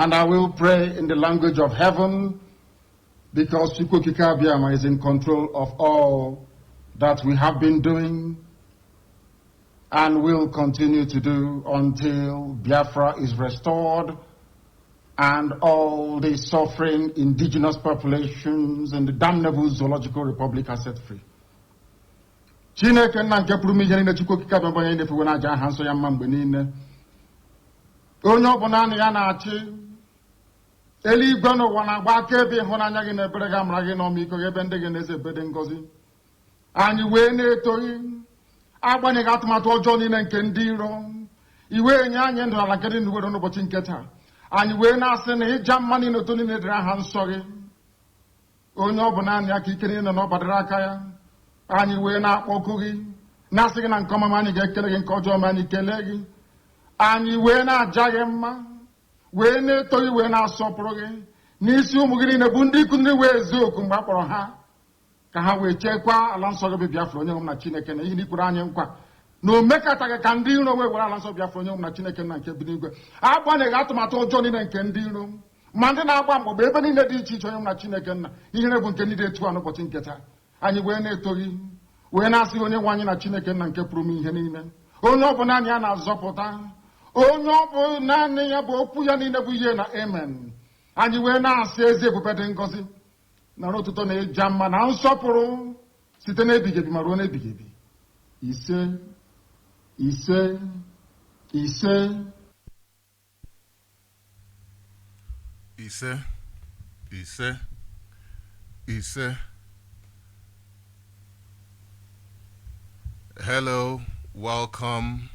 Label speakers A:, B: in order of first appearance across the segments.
A: And I will pray in the language of heaven, because Chukwuokike Abiama is in control of all that we have been doing and will continue to do until Biafra is restored and all the suffering indigenous populations in the damnable zoological republic are set free. Chineke nna nke pụrụ ihe niile Chukwuokike Abiama onye na-efe na aja aha nsọ ya mma mgbe niile. Onye ọbụla na ya na-achị eluigwe n'ụwa na-agba akaebe ịhụnanya gị na ebere gị amara gị n'ọmịiko gị ebe ndị gị na-eze ebede ngọzi. Anyị wee na-etoghị agbanyeghị atụmatụ ọjọọ niile nke ndị iro, iwe nye anyị ndụ ala nke dị n'uwere n'ụbọchị nke taa. Anyị wee na-asị na ịja mma niile otu niile dịrị aha nsọ gị. Onye ọ bụ naanị aka ike niile na ọ gbadara aka ya. Anyị wee na-akpọku gị na-asị gị na nke ọma anyị ga-ekele gị, nke ọjọọ ma anyị kelee gị. Anyị wee na-aja gị mma, wee na-eto gị, wee na-asọpụrụ gị n'isi ụmụ gị niile bụ ndị ikwu ndị wee ezu oku mgbe a kpọrọ ha ka ha wee chekwaa ala nsọ gị bụ Biafra onye nwe m na Chineke na ihe n'ikwuru anyị nkwa na o mekataghị ka ndị iro wee were ala nsọ Biafra onye nwe m na Chineke na nke bi n'igwe. Agbanyeghị atụmatụ ọjọọ niile nke ndị iro ma ndị na-agba mgbagba ebe niile dị iche iche onye nwe m na Chineke nna ihere bụ nke niile etu a n'ụbọchị nke taa. Anyị wee na-eto gị, wee na-asị onye nwe anyị na Chineke nna nke pụrụ m ihe niile, onye ọ bụ naanị ya na-azọpụta, onye ọ bụ naanị ya bụ okwu ya niile bụ ihe na amen. Anyị wee na-asị ezi ebube dị ngọzi na ọtụtụ na ịja mma na nsọpụrụ site n'ebighị ebi ma ruo n'ebighị ebi. Ise ise ise
B: ise ise ise. Hello, welcome.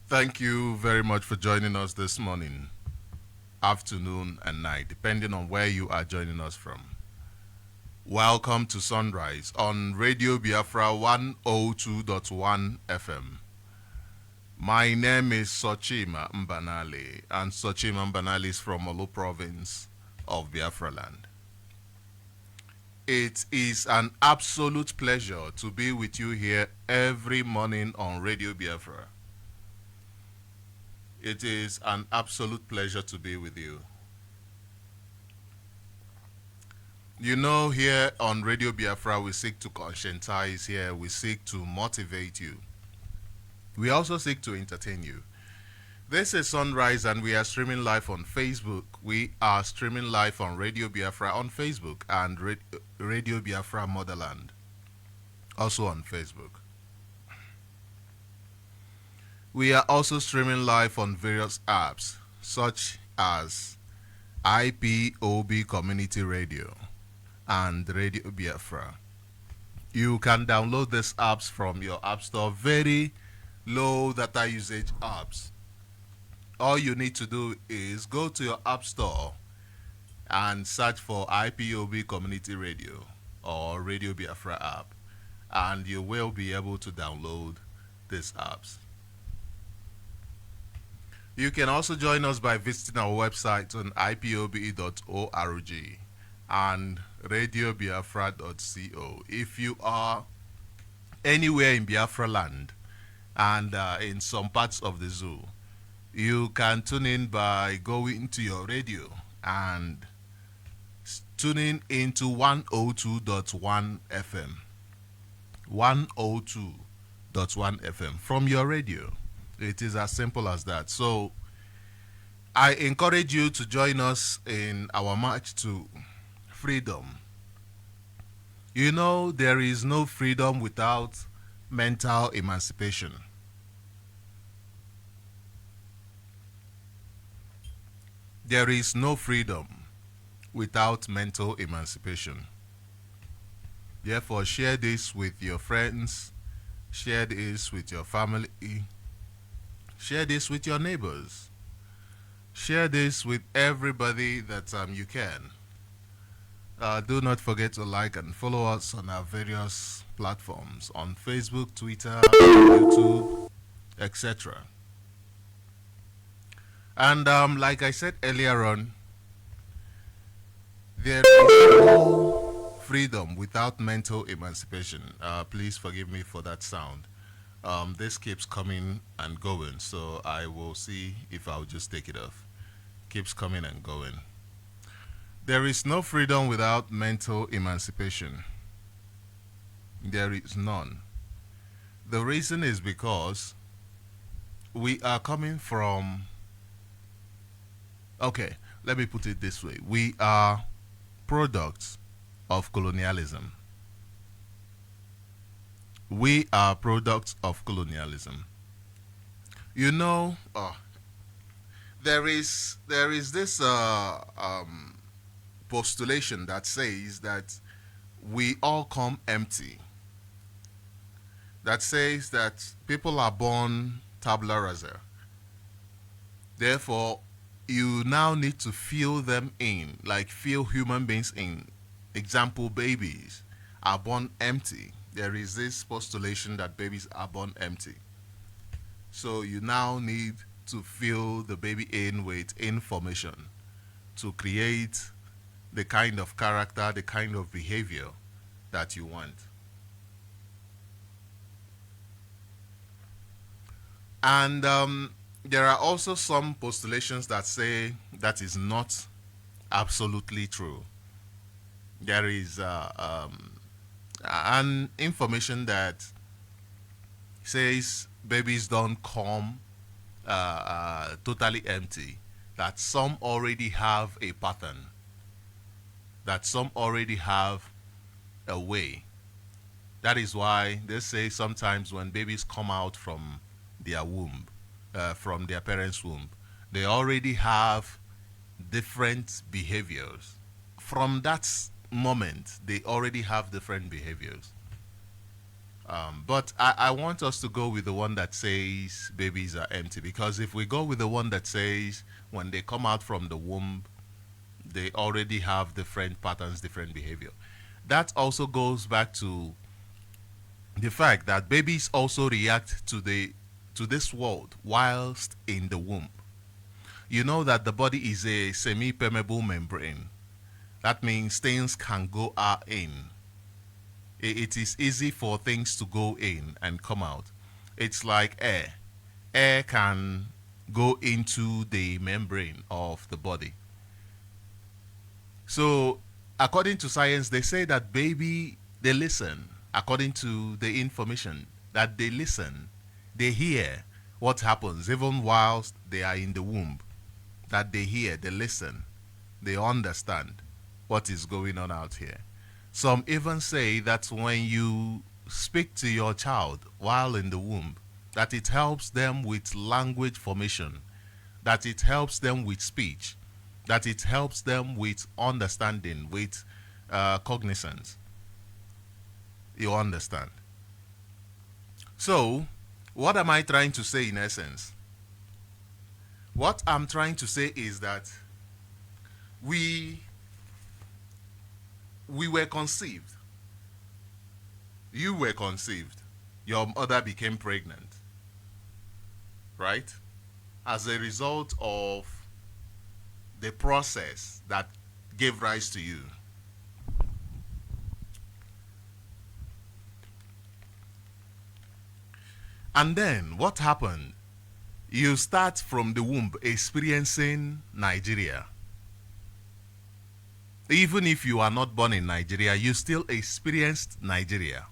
B: Thank you very much for joining us this morning, afternoon, and night, depending on where you are joining us from. Welcome to Sunrise on Radio Biafra 102.1 FM. My name is Sochima Mbanali, and Sochima Mbanali is from Olu province of Biafra land. It is an absolute pleasure to be with you here every morning on Radio Biafra. It is an absolute pleasure to be with you. You know, here on Radio Biafra, we seek to conscientize here. We seek to motivate you. We also seek to entertain you. This is Sunrise, and we are streaming live on Facebook. We are streaming live on Radio Biafra on Facebook and Radio Biafra Motherland, also on Facebook. We are also streaming live on various apps, such as IPOB Community Radio and Radio Biafra. You can download these apps from your app store, very low data usage apps. All you need to do is go to your app store and search for IPOB Community Radio or Radio Biafra app, and you will be able to download these apps. You can also join us by visiting our website on ipob.org and radiobiafra.co. If you are anywhere in Biafra land and in some parts of the zoo, you can tune in by going to your radio and tuning into 102.1 FM. 102.1 FM from your radio. It is as simple as that. So I encourage you to join us in our march to freedom. You know, there is no freedom without mental emancipation. There is no freedom without mental emancipation. Therefore, share this with your friends, share this with your family, share this with your neighbors, share this with everybody that you can. Do not forget to like and follow us on our various platforms on Facebook, Twitter, YouTube, etc. And like I said earlier on, there is no freedom without mental emancipation. Please forgive me for that sound. This keeps coming and going, so I will see if I'll just take it off. keeps coming and going. There is no freedom without mental emancipation. There is none. The reason is because we are coming from, okay, let me put it this way. We are products of colonialism. We are products of colonialism. You know, there is this postulation that says that we all come empty. That says that people are born tabula rasa. Therefore, you now need to fill them in, like fill human beings in. Example, babies are born empty. There is this postulation that babies are born empty. So you now need to fill the baby in with information to create the kind of character, the kind of behavior that you want. And there are also some postulations that say that is not absolutely true. There is an information that says babies don't come totally empty, that some already have a pattern, that some already have a way. That is why they say sometimes when babies come out from their womb, from their parents' womb, they already have different behaviors. From that moment, they already have different behaviors. But I want us to go with the one that says babies are empty, because if we go with the one that says when they come out from the womb, they already have different patterns, different behavior, that also goes back to the fact that babies also react to this world whilst in the womb. You know that the body is a semi-permeable membrane. That means things can go in. It is easy for things to go in and come out. It's like air. Air can go into the membrane of the body. So, according to science, they say that baby, they listen. According to the information, that they listen. They hear what happens even whilst they are in the womb. That they hear, they listen, they understand what is going on out here. Some even say that when you speak to your child while in the womb, that it helps them with language formation, that it helps them with speech, that it helps them with understanding, with cognizance. You understand? So, what am I trying to say in essence? What I'm trying to say is that we were conceived. You were conceived. Your mother became pregnant. Right? As a result of the process that gave rise to you. And then what happened? You start from the womb experiencing Nigeria. Even if you are not born in Nigeria, you still experienced Nigeria.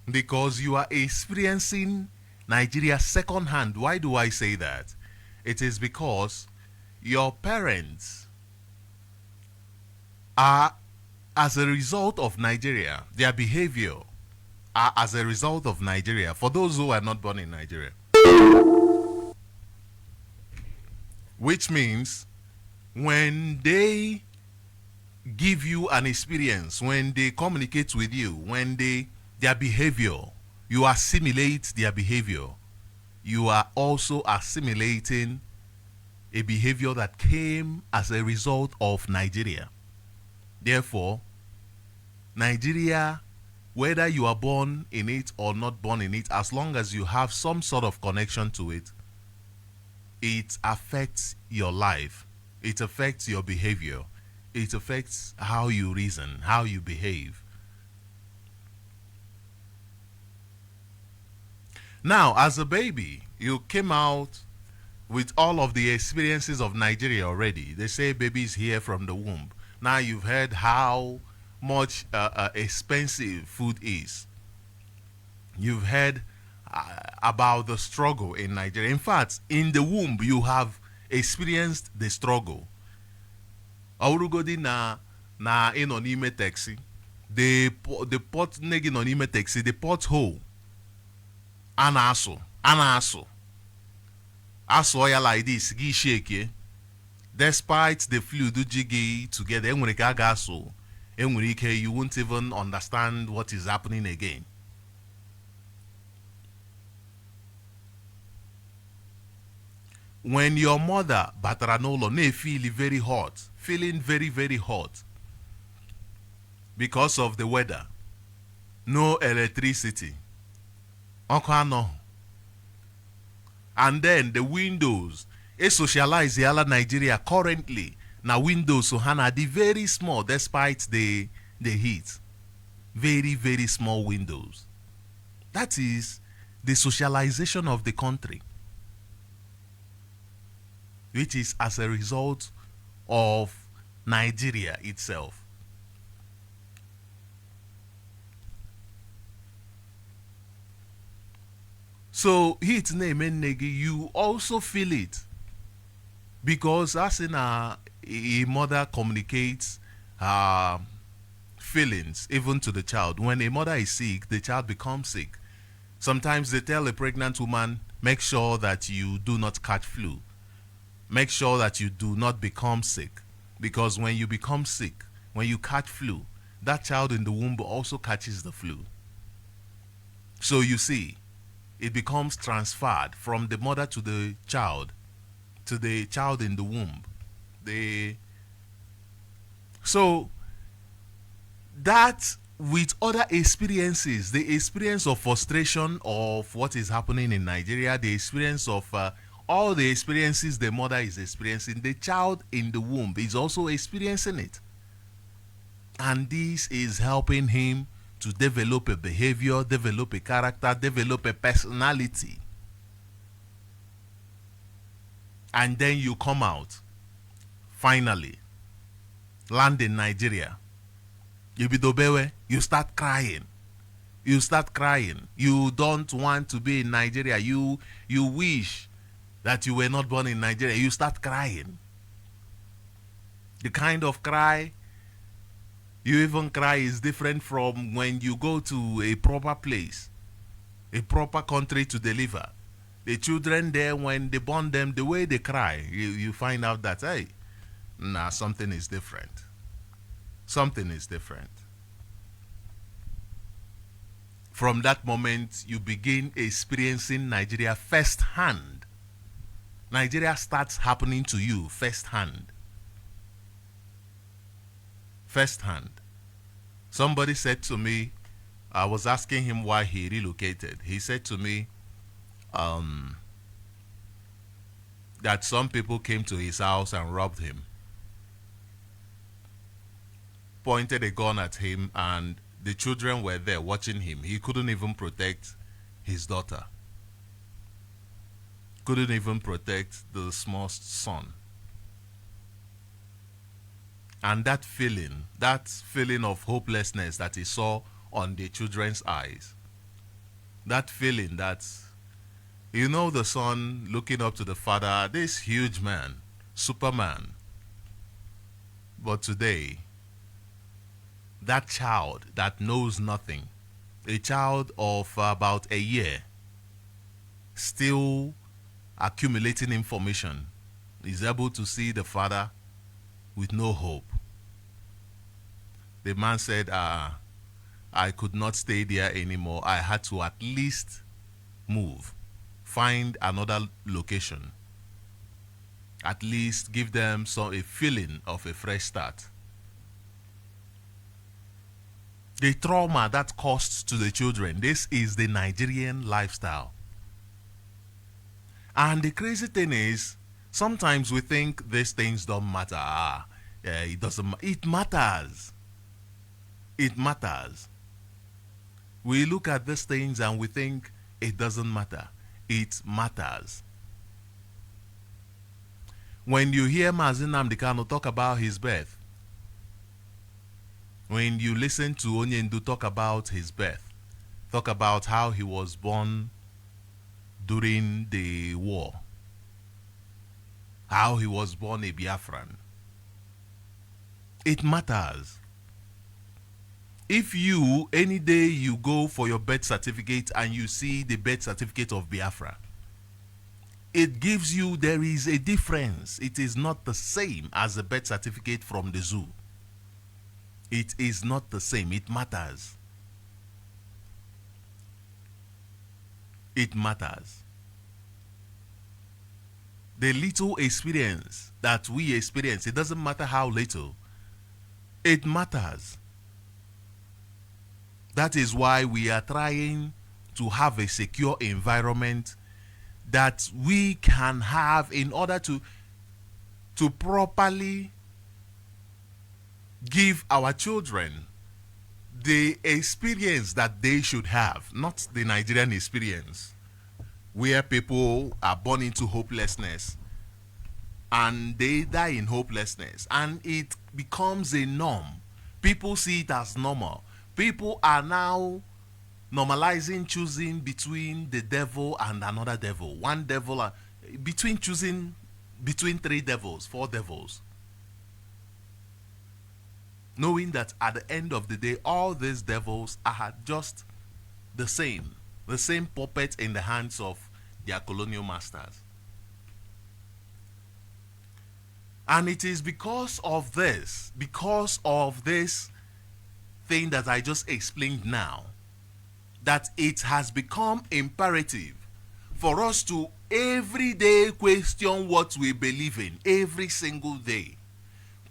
B: Because you are experiencing Nigeria secondhand. Why do I say that? It is because your parents are as a result of Nigeria. Their behavior are as a result of Nigeria. For those who are not born in Nigeria. Which means when they give you an experience, when they communicate with you, when their behavior, you assimilate their behavior, you are also assimilating a behavior that came as a result of Nigeria. Therefore, Nigeria, whether you are born in it or not born in it, as long as you have some sort of connection to it, it affects your life. It affects your behavior. It affects how you reason, how you behave. Now, as a baby, you came out with all of the experiences of Nigeria already. They say babies here from the womb. Now you've heard how much expensive food is. You've heard about the struggle in Nigeria. In fact, in the womb, you have experienced the struggle. Aurugodi na ino n'ime taxi. The pot negi no n'ime taxi, the pothole. Anaso. Aso ya like this, gi shake. Despite the fluid jiggy together, you won't even understand what is happening again. When your mother bataranolo may feel very hot, feeling very, very hot because of the weather, no electricity, and then the windows, a socialize yala Nigeria currently, now windows so hana the very small despite the heat, very, very small windows. That is the socialization of the country, which is as a result of Nigeria itself. So heat name you also feel it, because as in a mother communicates feelings even to the child. When a mother is sick, the child becomes sick. Sometimes they tell a pregnant woman, make sure that you do not catch flu. Make sure that you do not become sick, because when you become sick, when you catch flu, that child in the womb also catches the flu. So you see, it becomes transferred from the mother to the child in the womb. So that with other experiences, the experience of frustration of what is happening in Nigeria, the experience of all the experiences the mother is experiencing, the child in the womb is also experiencing it. And this is helping him to develop a behavior, develop a character, develop a personality. And then you come out, finally, land in Nigeria. You start crying. You start crying. You don't want to be in Nigeria. You wish that you were not born in Nigeria. You start crying. The kind of cry you even cry is different from when you go to a proper place, a proper country to deliver. The children there, when they born them, the way they cry, you find out that, hey, nah, something is different. Something is different. From that moment, you begin experiencing Nigeria firsthand. Nigeria starts happening to you firsthand. Firsthand. Somebody said to me, I was asking him why he relocated. He said to me that some people came to his house and robbed him, pointed a gun at him, and the children were there watching him. He couldn't even protect his daughter. Couldn't even protect the small son. And that feeling of hopelessness that he saw on the children's eyes, that feeling that, you know, the son looking up to the father, this huge man, Superman. But today, that child that knows nothing, a child of about a year, still accumulating information, is able to see the father with no hope. The man said, I could not stay there anymore. I had to at least move, find another location, at least give them a feeling of a fresh start. The trauma that caused to the children, this is the Nigerian lifestyle. And the crazy thing is, sometimes we think these things don't matter. It doesn't. It matters. It matters. We look at these things and we think it doesn't matter. It matters. When you hear Mazi Nnamdi Kanu talk about his birth, when you listen to Onyendu talk about his birth, talk about how he was born during the war, how he was born a Biafran, it matters. If you, any day you go for your birth certificate and you see the birth certificate of Biafra, it gives you, there is a difference. It is not the same as the birth certificate from the zoo. It is not the same. It matters. It matters. The little experience that we experience, it doesn't matter how little, it matters. That is why we are trying to have a secure environment that we can have in order to properly give our children the experience that they should have, not the Nigerian experience where people are born into hopelessness and they die in hopelessness and it becomes a norm. People see it as normal. People are now normalizing choosing between the devil and another devil. One devil, choosing between 3 devils, 4 devils. Knowing that at the end of the day, all these devils are just the same puppet in the hands of their colonial masters. And it is because of this thing that I just explained now, that it has become imperative for us to every day question what we believe in, every single day.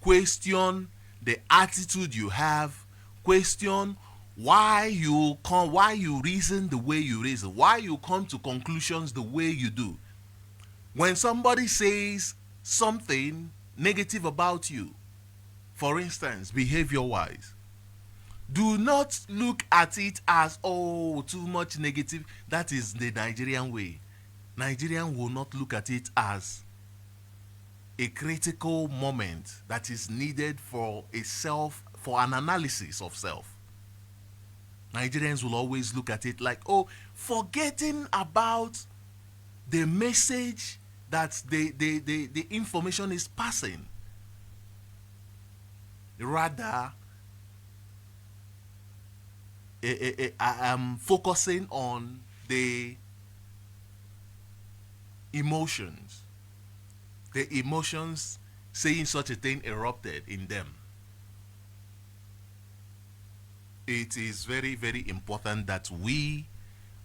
B: Question the attitude you have, question why you reason the way you reason, why you come to conclusions the way you do. When somebody says something negative about you, for instance, behavior-wise, do not look at it as, oh, too much negative. That is the Nigerian way. Nigerian will not look at it as a critical moment that is needed for an analysis of self. Nigerians will always look at it like, oh, forgetting about the message that the information is passing. Rather, I am focusing on the emotions. The emotions saying such a thing erupted in them. It is very, very important that we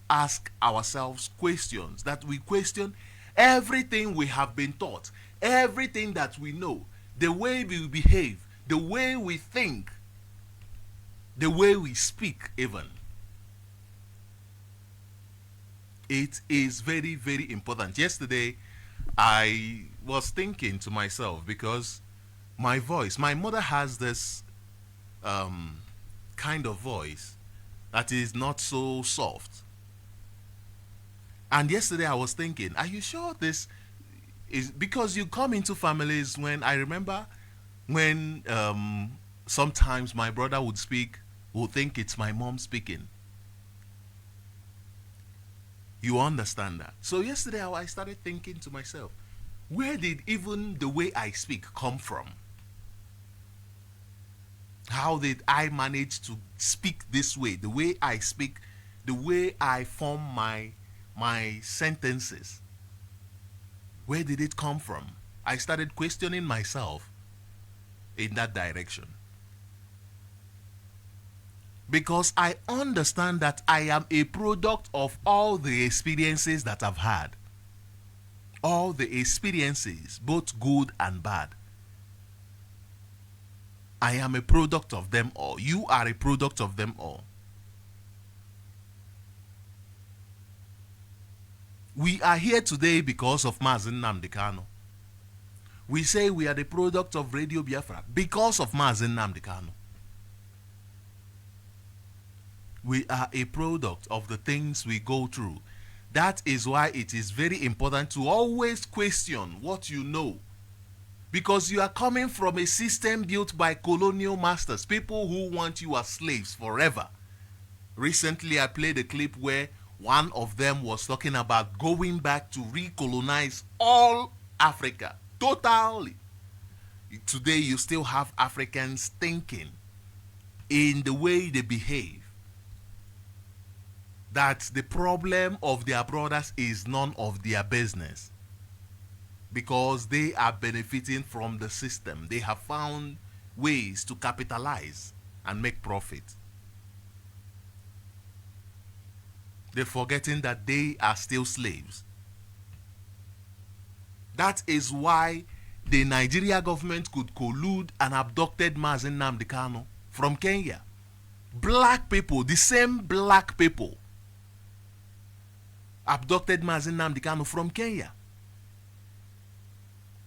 B: ask ourselves questions, that we question everything we have been taught, everything that we know, the way we behave, the way we think, the way we speak even. It is very, very important. Yesterday, I was thinking to myself, because my mother has this kind of voice that is not so soft. And yesterday I was thinking, are you sure this is because you come into families when I remember when sometimes my brother would speak, would think it's my mom speaking. You understand that? So yesterday I started thinking to myself, where did even the way I speak come from? How did I manage to speak this way? The way I speak, the way I form my sentences. Where did it come from? I started questioning myself in that direction. Because I understand that I am a product of all the experiences that I've had. All the experiences, both good and bad. I am a product of them all. You are a product of them all. We are here today because of Mazi Nnamdi Kanu. We say we are the product of Radio Biafra because of Mazi Nnamdi Kanu. We are a product of the things we go through. That is why it is very important to always question what you know. Because you are coming from a system built by colonial masters, people who want you as slaves forever. Recently, I played a clip where one of them was talking about going back to recolonize all Africa totally. Today, you still have Africans thinking in the way they behave that the problem of their brothers is none of their business, because they are benefiting from the system. They have found ways to capitalize and make profit. They're forgetting that they are still slaves. That is why the Nigeria government could collude and abducted Mazi Nnamdi Kanu from Kenya. Black people, the same black people, abducted Mazi Nnamdi Kanu from Kenya.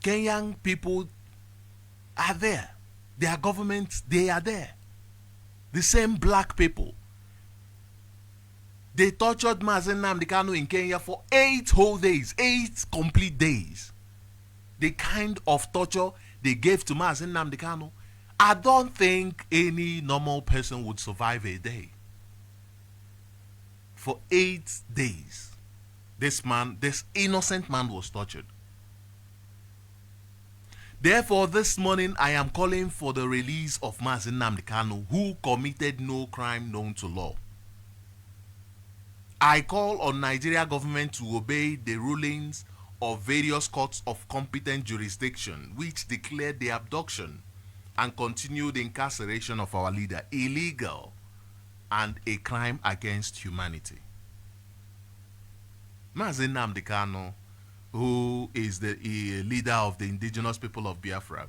B: Kenyan people are there. Their governments, they are there. The same black people. They tortured Mazi Nnamdi Kanu in Kenya for 8 whole days, 8 complete days. The kind of torture they gave to Mazi Nnamdi Kanu, I don't think any normal person would survive a day. For 8 days, this innocent man was tortured. Therefore, this morning I am calling for the release of Mazi Nnamdi Kanu, who committed no crime known to law. I call on Nigeria government to obey the rulings of various courts of competent jurisdiction which declared the abduction and continued incarceration of our leader illegal and a crime against humanity. Mazi Nnamdi Kanu, who is the leader of the indigenous people of Biafra,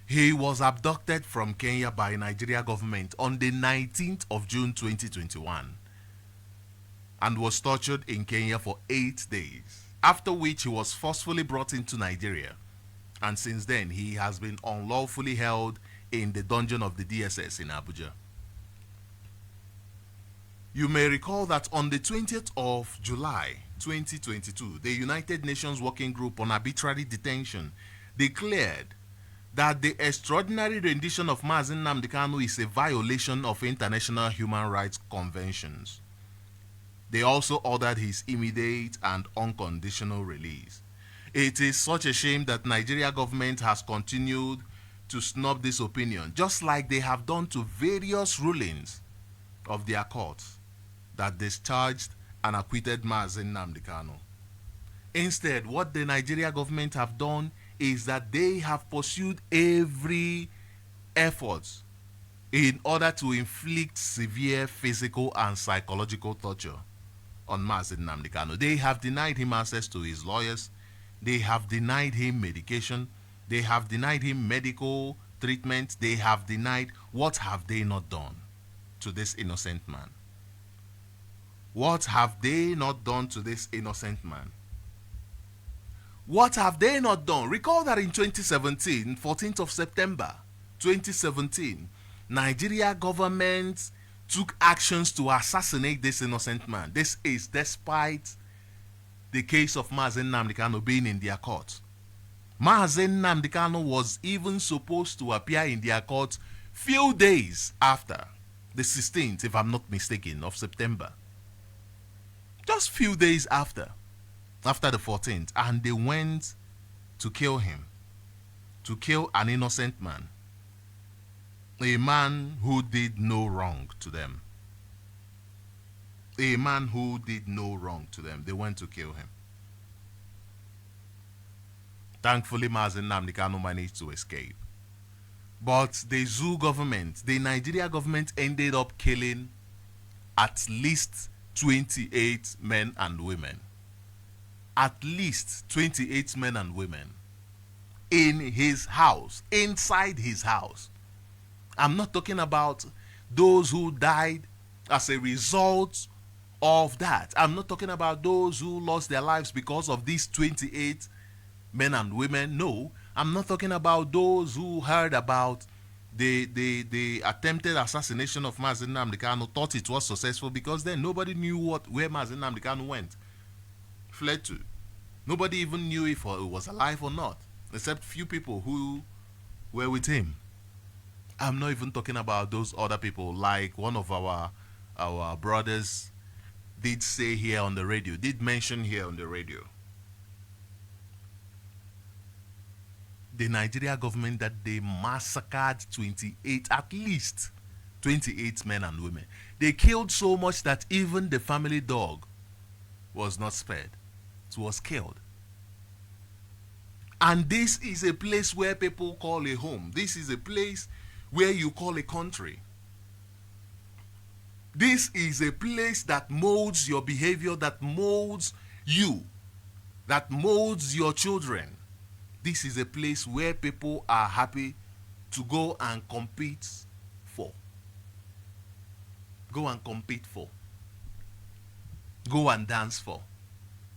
B: he was abducted from Kenya by Nigeria government on the 19th of June 2021 and was tortured in Kenya for 8 days, after which he was forcefully brought into Nigeria, and since then he has been unlawfully held in the dungeon of the DSS in Abuja. You may recall that on the 20th of July 2022, the United Nations Working Group on Arbitrary Detention declared that the extraordinary rendition of Mazi Nnamdi Kanu is a violation of international human rights conventions. They also ordered his immediate and unconditional release. It is such a shame that Nigeria government has continued to snub this opinion, just like they have done to various rulings of their courts that discharged and acquitted Mazi Nnamdi Kanu. Instead, what the Nigeria government have done is that they have pursued every effort in order to inflict severe physical and psychological torture on Mazi Nnamdi Kanu. They have denied him access to his lawyers. They have denied him medication. They have denied him medical treatment. They have denied. What have they not done to this innocent man? What have they not done to this innocent man? What have they not done? Recall that in 2017, 14th of September 2017, Nigeria government took actions to assassinate this innocent man. This is despite the case of Mazi Nnamdi Kanu being in their court. Mazi Nnamdi Kanu was even supposed to appear in their court few days after the 16th, if I'm not mistaken, of September. Just few days after the 14th, and they went to kill him, to kill an innocent man, a man who did no wrong to them. A man who did no wrong to them. They went to kill him. Thankfully, Mazi Nnamdi Kanu managed to escape. But the zoo government, the Nigeria government, ended up killing at least 28 men and women. At least 28 men and women in his house, inside his house. I'm not talking about those who died as a result of that. I'm not talking about those who lost their lives because of these 28 men and women. No, I'm not talking about those who heard about the attempted assassination of Mazi Nnamdi Kanu, thought it was successful because then nobody knew where Mazi Nnamdi Kanu went, fled to. Nobody even knew if he was alive or not. except few people who were with him. I'm not even talking about those other people, like one of our brothers did say here on the radio, did mention here on the radio. The Nigeria government that they massacred 28, at least 28 men and women. They killed so much that even the family dog was not spared. It was killed. And this is a place where people call a home. This is a place where you call a country. This is a place that molds your behavior, that molds you, that molds your children. This is a place where people are happy to go and compete for. Go and compete for. Go and dance for.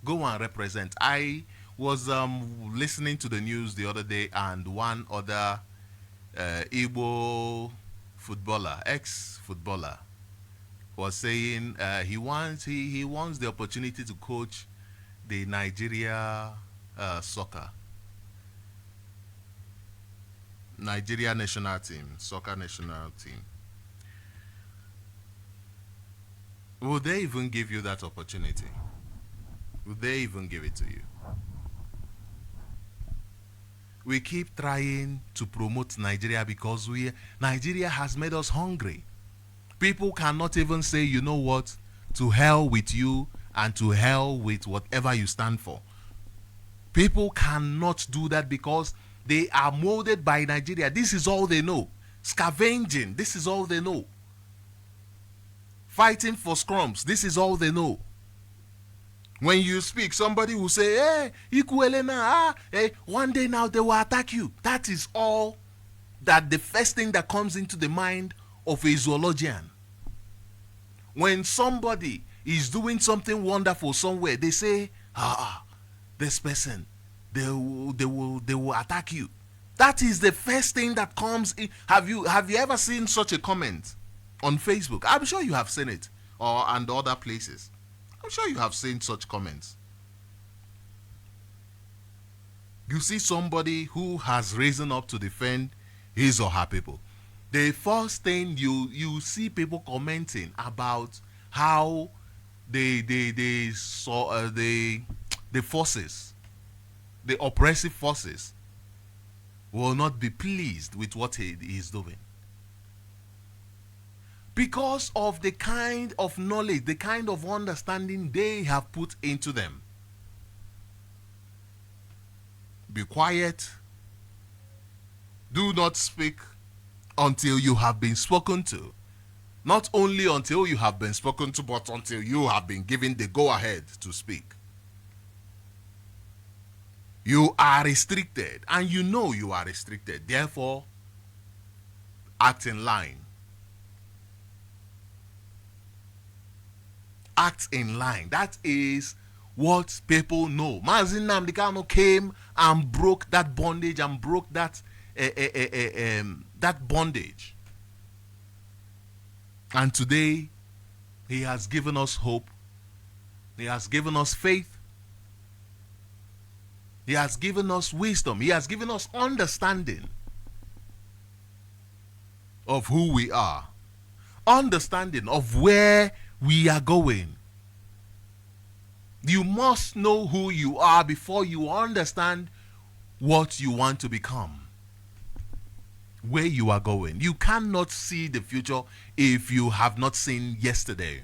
B: Go and represent. I was listening to the news the other day, and one other Igbo footballer, ex-footballer, was saying he wants the opportunity to coach the Nigeria Nigeria national team, soccer national team. Will they even give you that opportunity? Will they even give it to you? We keep trying to promote Nigeria because Nigeria has made us hungry. People cannot even say, you know what, to hell with you and to hell with whatever you stand for. People cannot do that because they are molded by Nigeria. This is all they know. Scavenging, this is all they know. Fighting for scrums, this is all they know. When you speak, somebody will say, hey, Ikuelena, hey, one day now they will attack you. That is all, that the first thing that comes into the mind of a zoologian. When somebody is doing something wonderful somewhere, they say, this person, they will attack you. That is the first thing that comes in. Have you ever seen such a comment on Facebook? I'm sure you have seen it, and other places. I'm sure you have seen such comments. You see somebody who has risen up to defend his or her people. The first thing you see people commenting about how the forces, the oppressive forces, will not be pleased with what he is doing. Because of the kind of knowledge, the kind of understanding they have put into them. Be quiet. Do not speak until you have been spoken to. Not only until you have been spoken to, but until you have been given the go-ahead to speak. You are restricted, and you know you are restricted. Therefore, act in line. Act in line. That is what people know. Mazi Nnamdi Kanu came and broke that bondage and broke that bondage. And today, he has given us hope. He has given us faith. He has given us wisdom. He has given us understanding of who we are. Understanding of where we are going. You must know who you are before you understand what you want to become. Where you are going. You cannot see the future if you have not seen yesterday.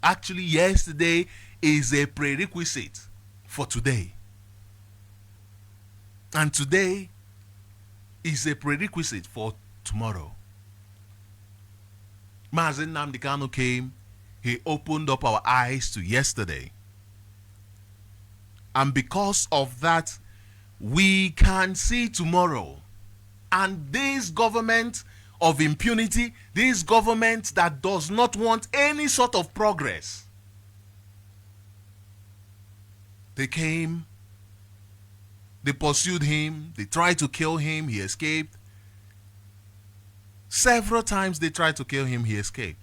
B: Actually, yesterday is a prerequisite for today. And today is a prerequisite for tomorrow. Mazi Nnamdi Kanu came. He opened up our eyes to yesterday. And because of that, we can see tomorrow. And this government of impunity, this government that does not want any sort of progress, they came, they pursued him, they tried to kill him, he escaped. Several times they tried to kill him, he escaped.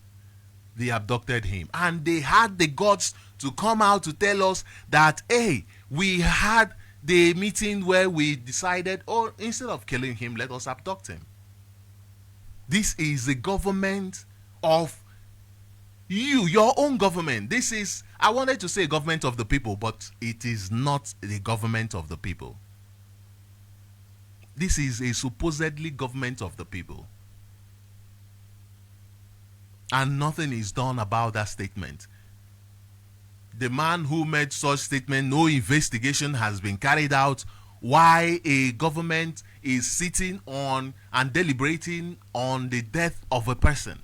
B: They abducted him, and they had the guts to come out to tell us that, hey, we had the meeting where we decided, oh, instead of killing him, let us abduct him. This is the government of you, your own government. This is, I wanted to say government of the people, but it is not the government of the people. This is a supposedly government of the people. And nothing is done about that statement. The man who made such statement, no investigation has been carried out why a government is sitting on and deliberating on the death of a person.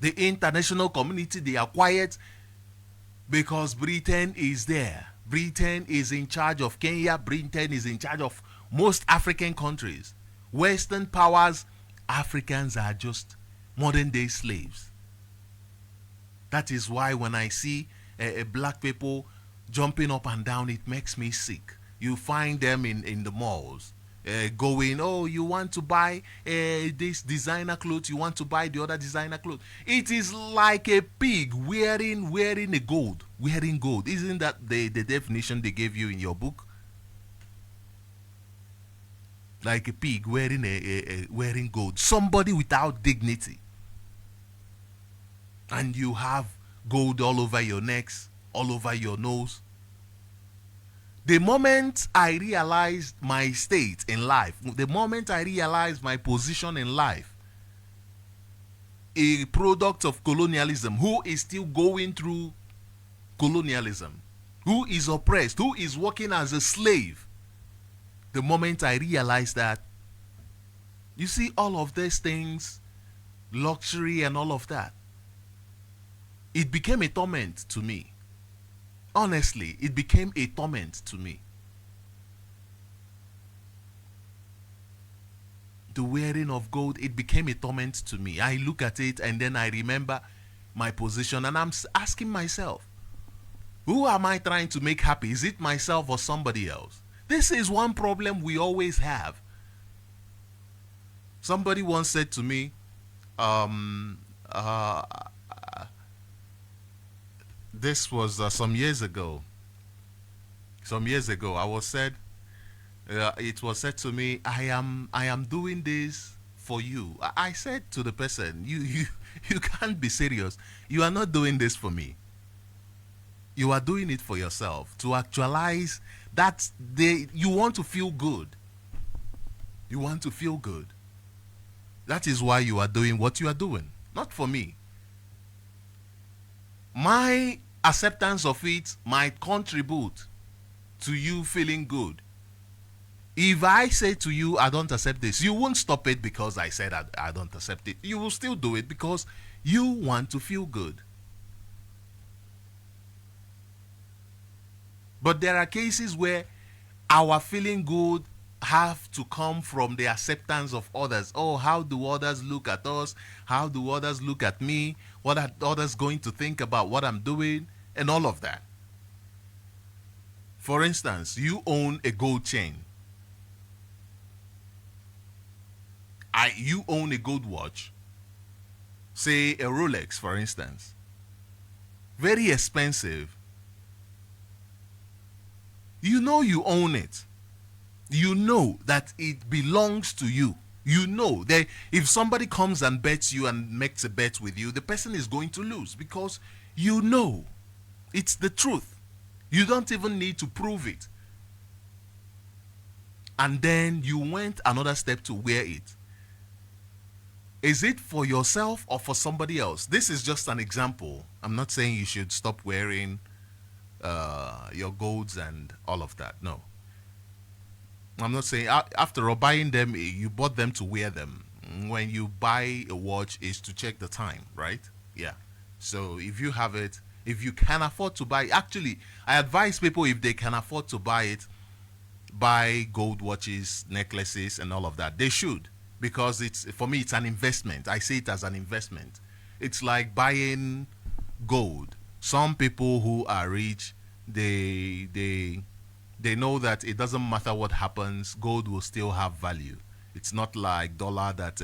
B: The international community, they are quiet because Britain is there. Britain is in charge of Kenya. Britain is in charge of most African countries. Western powers, Africans are just modern day slaves. That is why when I see black people jumping up and down, it makes me sick. You find them in the malls going, oh, you want to buy this designer clothes, you want to buy the other designer clothes. It is like a pig wearing a gold, wearing gold. Isn't that the definition they gave you in your book? Like a pig wearing gold. Somebody without dignity. And you have gold all over your necks, all over your nose. The moment I realized my state in life, the moment I realized my position in life, a product of colonialism, who is still going through colonialism, who is oppressed, who is working as a slave, the moment I realized that, you see, all of these things, luxury and all of that, it became a torment to me. Honestly, it became a torment to me. The wearing of gold, it became a torment to me. I look at it and then I remember my position and I'm asking myself, who am I trying to make happy? Is it myself or somebody else? This is one problem we always have. Somebody once said to me, this was some years ago. I was said, it was said to me, I am doing this for you. I said to the person, you can't be serious. You are not doing this for me. You are doing it for yourself to actualize that you want to feel good. You want to feel good. That is why you are doing what you are doing, not for me. My acceptance of it might contribute to you feeling good. If I say to you, I don't accept this, you won't stop it because I said I don't accept it. You will still do it because you want to feel good. But there are cases where our feeling good have to come from the acceptance of others. Oh, how do others look at us? How do others look at me? What are others going to think about what I'm doing? And all of that. For instance, you own a gold chain. You own a gold watch. Say a Rolex, for instance. Very expensive. You know you own it. You know that it belongs to you. You know that if somebody comes and bets you and makes a bet with you, the person is going to lose because you know it's the truth. You don't even need to prove it. And then you went another step to wear it. Is it for yourself or for somebody else? This is just an example. I'm not saying you should stop wearing your golds and all of that. No. I'm not saying, after all, buying them, you bought them to wear them. When you buy a watch, is to check the time, right? Yeah. So if you have it, if you can afford to buy, actually, I advise people, if they can afford to buy it, buy gold watches, necklaces, and all of that. They should, because for me, it's an investment. I see it as an investment. It's like buying gold. Some people who are rich, they know that it doesn't matter what happens, gold will still have value. It's not like dollar that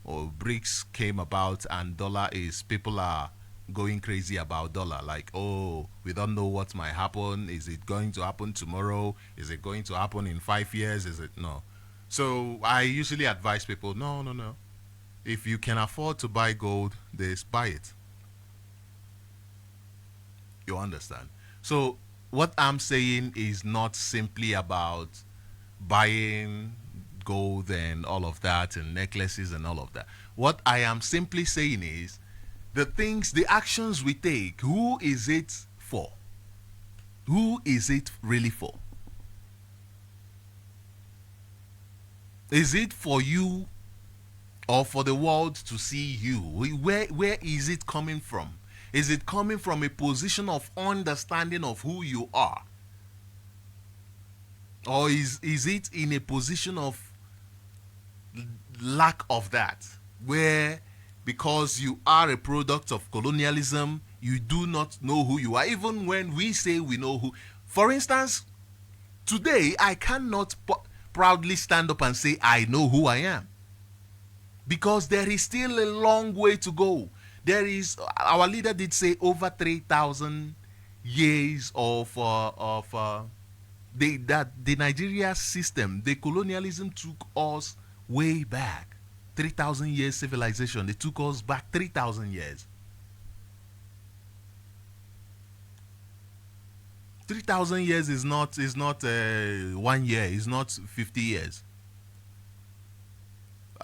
B: or BRICS came about and dollar is, people are going crazy about dollar, like, oh, we don't know what might happen. Is it going to happen tomorrow? Is it going to happen in 5 years? Is it no? So I usually advise people, no. If you can afford to buy gold, just buy it. You understand? So what I'm saying is not simply about buying gold and all of that and necklaces and all of that. What I am simply saying is the things, the actions we take, who is it for? Who is it really for? Is it for you or for the world to see you? Where is it coming from? Is it coming from a position of understanding of who you are? Or is it in a position of lack of that, where because you are a product of colonialism, you do not know who you are, even when we say we know who. For instance, today I cannot proudly stand up and say I know who I am, because there is still a long way to go. There is, our leader did say, over 3,000 years of the Nigeria system, the colonialism took us way back. 3,000 years civilization, they took us back 3,000 years. 3,000 years is not 1 year, it's not 50 years.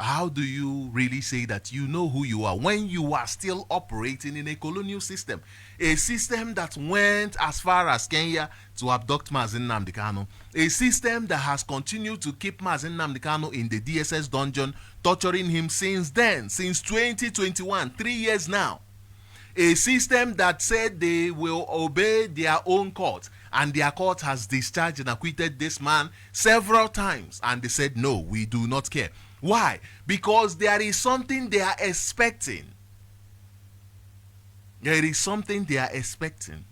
B: How do you really say that you know who you are when you are still operating in a colonial system? A system that went as far as Kenya to abduct Mazi Nnamdi Kanu. A system that has continued to keep Mazi Nnamdi Kanu in the DSS dungeon, torturing him since then, since 2021, 3 years now. A system that said they will obey their own court, and their court has discharged and acquitted this man several times, and they said, no, we do not care. Why? Because there is something they are expecting. There is something they are expecting.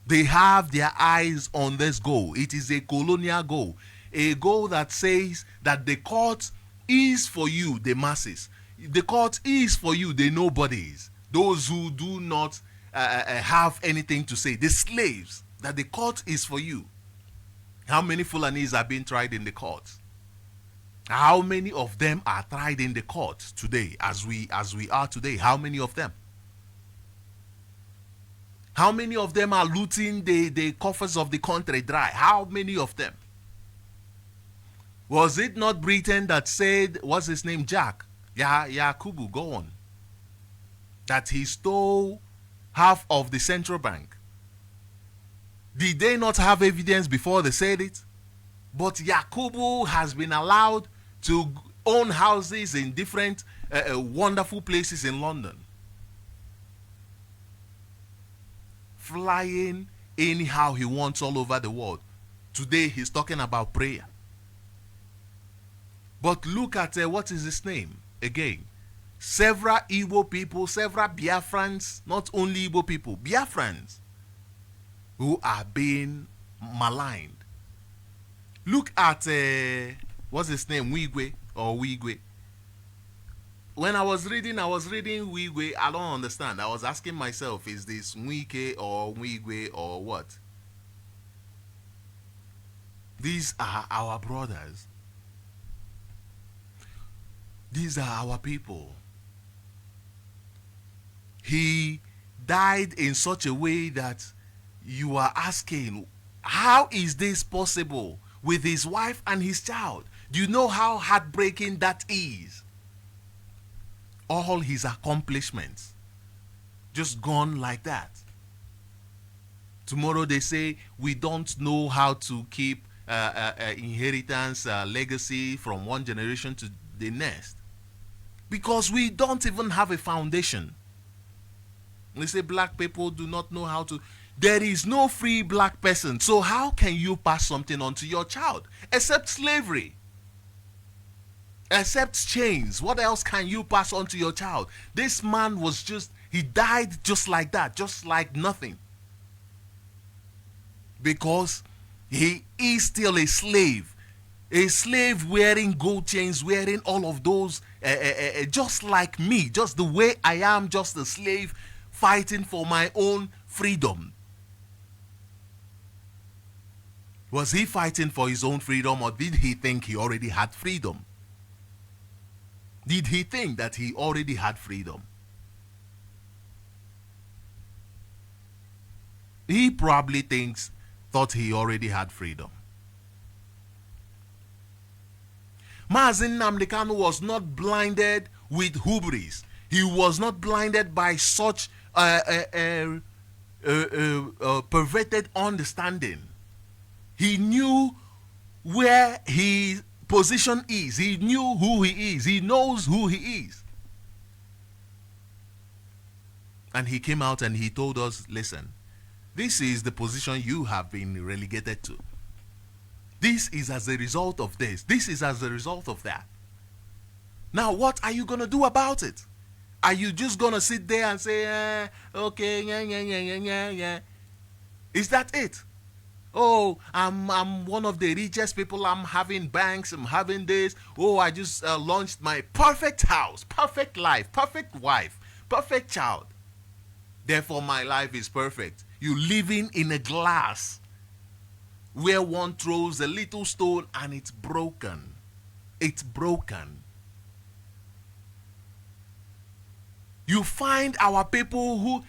B: They have their eyes on this goal. It is a colonial goal. A goal that says that the court is for you, the masses. The court is for you, the nobodies. Those who do not have anything to say. The slaves. That the court is for you. How many Fulanis are being tried in the courts? How many of them are tried in the court today, as we are today? How many of them? How many of them are looting the coffers of the country dry? How many of them? Was it not Britain that said, what's his name, Jack? Yakubu, go on. That he stole half of the central bank. Did they not have evidence before they said it? But Yakubu has been allowed to own houses in different wonderful places in London. Flying anyhow he wants all over the world. Today he's talking about prayer. But look at what is his name again. Several Igbo people, several Biafrans, not only Igbo people, Biafrans, who are being maligned. Look at, what's his name, Wigwe. When I was reading Wigwe, I don't understand. I was asking myself, is this Wike or Wigwe or what? These are our brothers. These are our people. He died in such a way that you are asking, how is this possible? With his wife and his child. Do you know how heartbreaking that is? All his accomplishments just gone like that. Tomorrow they say we don't know how to keep inheritance, legacy from one generation to the next, because we don't even have a foundation. They say black people do not know how to. There is no free black person. So how can you pass something on to your child? Except slavery. Except chains. What else can you pass on to your child? This man was he died just like that. Just like nothing. Because he is still a slave. A slave wearing gold chains, wearing all of those, just like me, just the way I am, just a slave fighting for my own freedom. Was he fighting for his own freedom, or did he think he already had freedom? Did he think that he already had freedom? He probably thought he already had freedom. Mazen Nnamdi Kanu was not blinded with hubris. He was not blinded by such perverted understanding. He knew where his position is. He knew who he is. He knows who he is. And he came out and he told us, listen, this is the position you have been relegated to. This is as a result of this. This is as a result of that. Now, what are you going to do about it? Are you just going to sit there and say, okay, yeah. Is that it? Oh, I'm one of the richest people. I'm having banks. I'm having this. Oh, I just launched my perfect house, perfect life, perfect wife, perfect child. Therefore, my life is perfect. You living in a glass where one throws a little stone and it's broken. It's broken. You find our people who,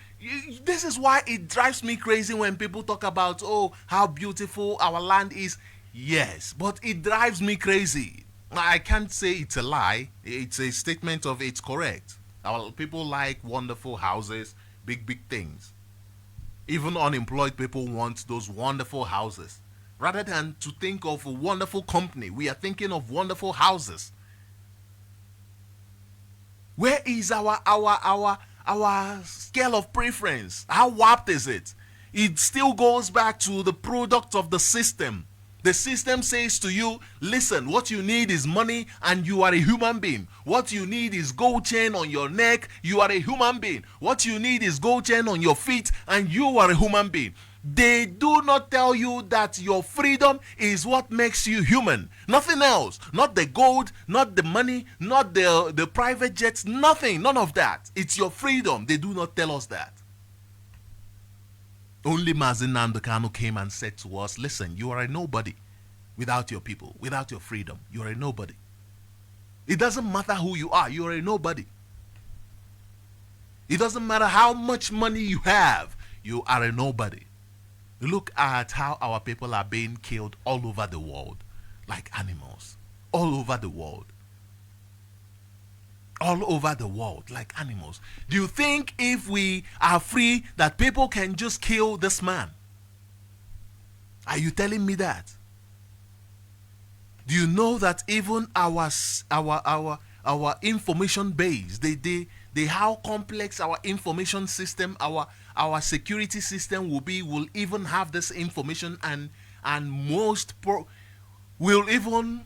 B: this is why it drives me crazy when people talk about, oh, how beautiful our land is. Yes, but it drives me crazy. I can't say it's a lie. It's a statement of it's correct. Our people like wonderful houses, big things. Even unemployed people want those wonderful houses. Rather than to think of a wonderful company, we are thinking of wonderful houses. Where is our scale of preference? How warped is it? It still goes back to the product of the system. The system says to you, listen, what you need is money and you are a human being. What you need is gold chain on your neck, you are a human being. What you need is gold chain on your feet and you are a human being. They do not tell you that your freedom is what makes you human. Nothing else. Not the gold, not the money, not the private jets, nothing. None of that. It's your freedom. They do not tell us that. Only Mazen Nnamdi Kanu came and said to us, listen, you are a nobody without your people, without your freedom. You are a nobody. It doesn't matter who you are. You are a nobody. It doesn't matter how much money you have. You are a nobody. Look at how our people are being killed all over the world, like animals, all over the world. All over the world, like animals. Do you think if we are free that people can just kill this man? Are you telling me that? Do you know that even our information base, they how complex our information system, our security system will even have this information and most will even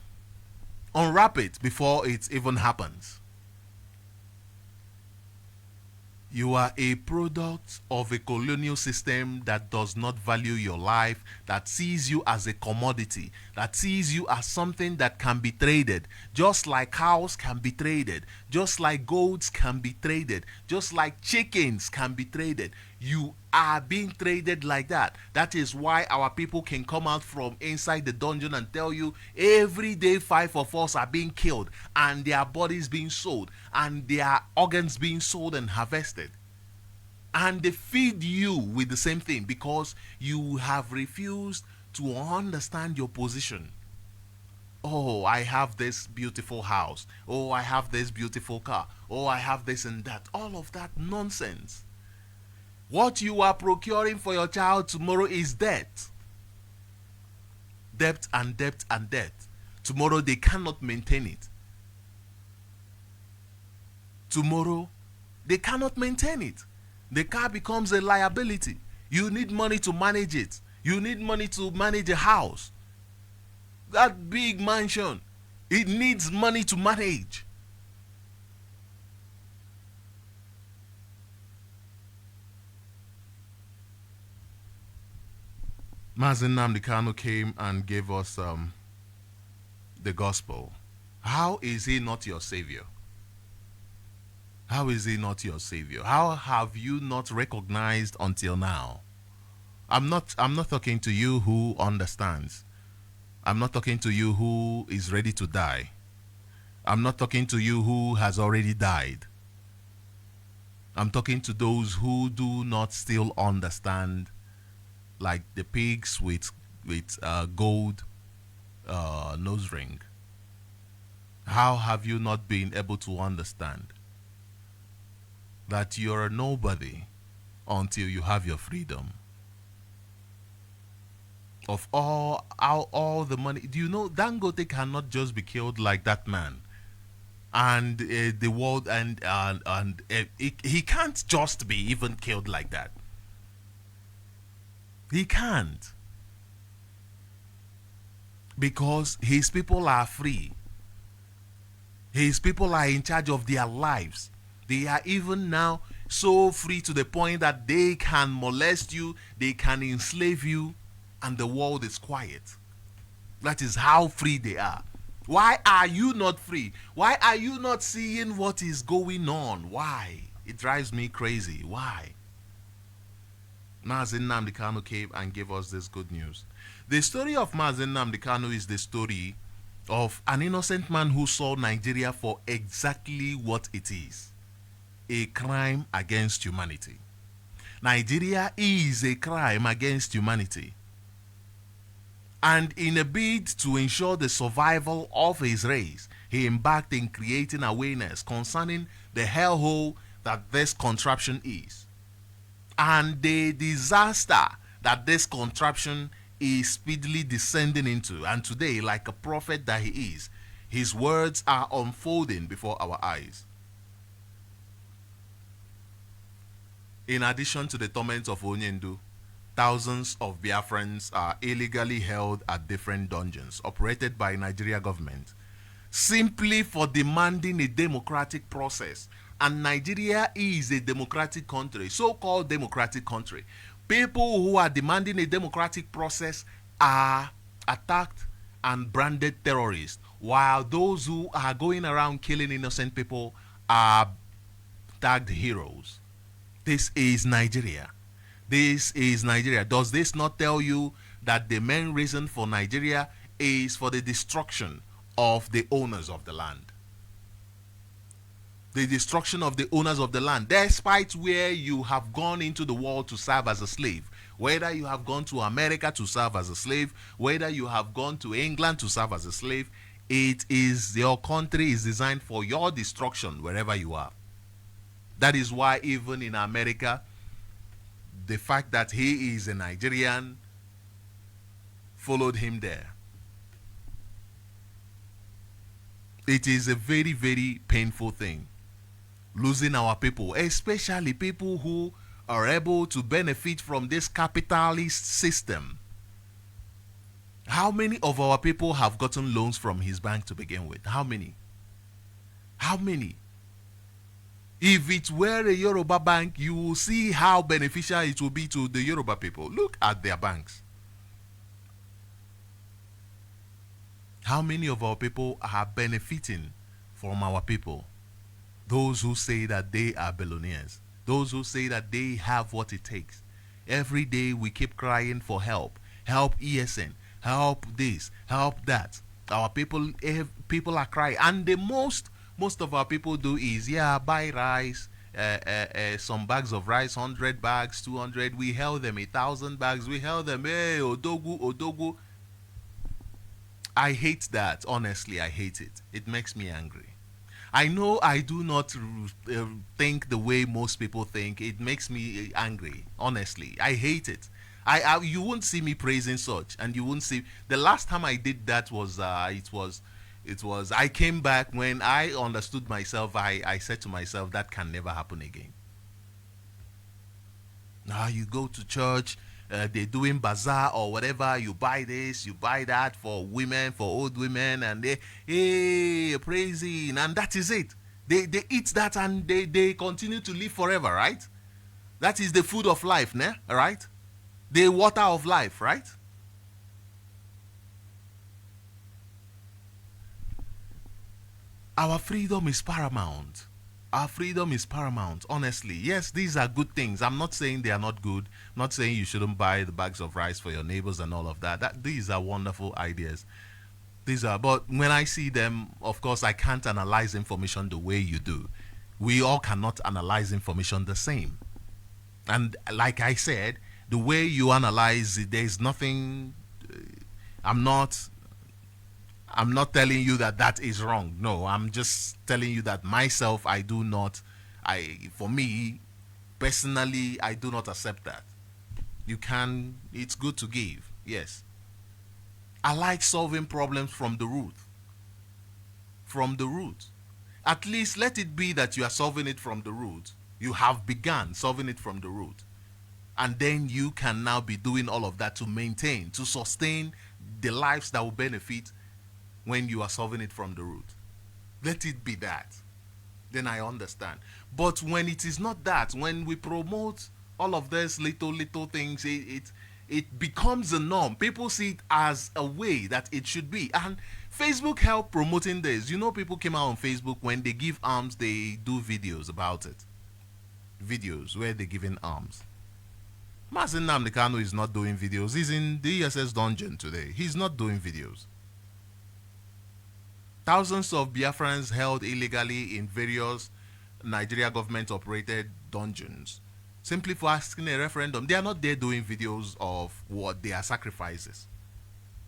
B: unwrap it before it even happens. You are a product of a colonial system that does not value your life, that sees you as a commodity, that sees you as something that can be traded, just like cows can be traded, just like goats can be traded, just like chickens can be traded. You are being traded like that. That is why our people can come out from inside the dungeon and tell you every day 5 of us are being killed and their bodies being sold and their organs being sold and harvested. And they feed you with the same thing because you have refused to understand your position. Oh, I have this beautiful house. Oh, I have this beautiful car. Oh, I have this and that. All of that nonsense. What you are procuring for your child tomorrow is debt. Debt and debt and debt. Tomorrow they cannot maintain it. Tomorrow they cannot maintain it. The car becomes a liability. You need money to manage it. You need money to manage a house. That big mansion, it needs money to manage. Mazen Nnamdi Kanu came and gave us the gospel, how is he not your savior? How is he not your savior? How have you not recognized until now? I'm not talking to you who understands. I'm not talking to you who is ready to die. I'm not talking to you who has already died. I'm talking to those who do not still understand, like the pigs with gold nose ring. How have you not been able to understand that you're a nobody until you have your freedom? Of all the money, do you know Dangote cannot just be killed like that man? And the world and he can't just be even killed like that. He can't, because his people are free. His people are in charge of their lives. They are even now so free to the point that they can molest you, they can enslave you, and the world is quiet. That is how free they are. Why are you not free? Why are you not seeing what is going on? Why? It drives me crazy. Why? Mazi Nnamdi Kanu came and gave us this good news. The story of Mazi Nnamdi Kanu is the story of an innocent man who saw Nigeria for exactly what it is: a crime against humanity. Nigeria is a crime against humanity. And in a bid to ensure the survival of his race, he embarked in creating awareness concerning the hellhole that this contraption is, and the disaster that this contraption is speedily descending into. And today, like a prophet that he is, his words are unfolding before our eyes. In addition to the torment of Onyendu, thousands of Biafrans are illegally held at different dungeons operated by Nigeria government simply for demanding a democratic process. And Nigeria is a democratic country, so-called democratic country. People who are demanding a democratic process are attacked and branded terrorists, while those who are going around killing innocent people are tagged heroes. This is Nigeria. This is Nigeria. Does this not tell you that the main reason for Nigeria is for the destruction of the owners of the land? The destruction of the owners of the land, despite where you have gone into the world to serve as a slave, whether you have gone to America to serve as a slave, whether you have gone to England to serve as a slave, it is your country is designed for your destruction wherever you are. That is why even in America, the fact that he is a Nigerian followed him there. It is a very, very painful thing, losing our people, especially people who are able to benefit from this capitalist system. How many of our people have gotten loans from his bank to begin with? How many? How many? If it were a Yoruba bank, you will see how beneficial it will be to the Yoruba people. Look at their banks. How many of our people are benefiting from our people? Those who say that they are billionaires. Those who say that they have what it takes. Every day we keep crying for help. Help ESN. Help this. Help that. Our people are crying. And the most of our people do is, buy rice, some bags of rice, 100 bags, 200. We held them 1,000 bags. We held them, hey, odogu. I hate that. Honestly, I hate it. It makes me angry. I know I do not think the way most people think. It makes me angry. Honestly, I hate it. You won't see me praising such, and you won't see. The last time I did that was it was I came back when I understood myself. I said to myself, that can never happen again. Now you go to church, they're doing bazaar or whatever, you buy this, you buy that for women, for old women, and they praising, and that is it. They eat that and they continue to live forever, right? That is the food of life, right? The water of life, right? Our freedom is paramount. Our freedom is paramount, honestly. Yes, these are good things. I'm not saying they are not good. I'm not saying you shouldn't buy the bags of rice for your neighbors and all of that. These are wonderful ideas. These are, but when I see them, of course, I can't analyze information the way you do. We all cannot analyze information the same. And like I said, the way you analyze it, there's nothing. I'm not telling you that that is wrong. No, I'm just telling you that myself, I do not. For me, personally, I do not accept that. You can. It's good to give. Yes. I like solving problems from the root. From the root. At least let it be that you are solving it from the root. You have begun solving it from the root. And then you can now be doing all of that to maintain, to sustain the lives that will benefit when you are solving it from the root. Let it be that. Then I understand. But when it is not that, when we promote all of these little things, it becomes a norm. People see it as a way that it should be. And Facebook helped promoting this. You know, people came out on Facebook when they give arms, they do videos about it. Videos where they're giving arms. Mazen Nnamdi Kanu is not doing videos. He's in the ESS dungeon today. He's not doing videos. Thousands of Biafrans held illegally in various Nigeria government-operated dungeons simply for asking a referendum. They are not there doing videos of what their sacrifices.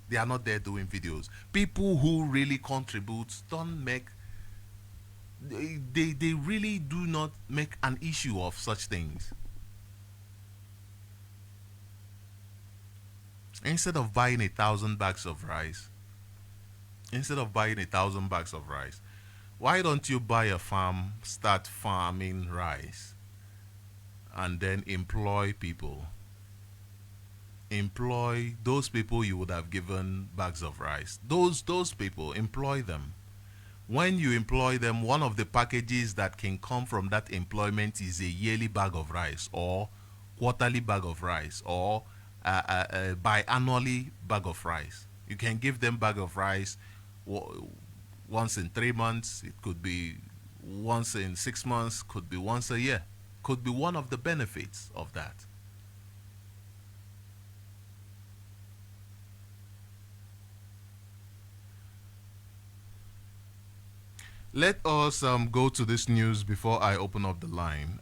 B: They are not there doing videos. People who really contribute don't make... They really do not make an issue of such things. Instead of buying 1,000 bags of rice, why don't you buy a farm, start farming rice, and then employ people? Employ those people you would have given bags of rice. Those people, employ them. When you employ them, one of the packages that can come from that employment is a yearly bag of rice, or quarterly bag of rice, or biannually bag of rice. You can give them bag of rice once in 3 months. It could be once in 6 months. Could be once a year. Could be one of the benefits of that. Let us go to this news before I open up the line.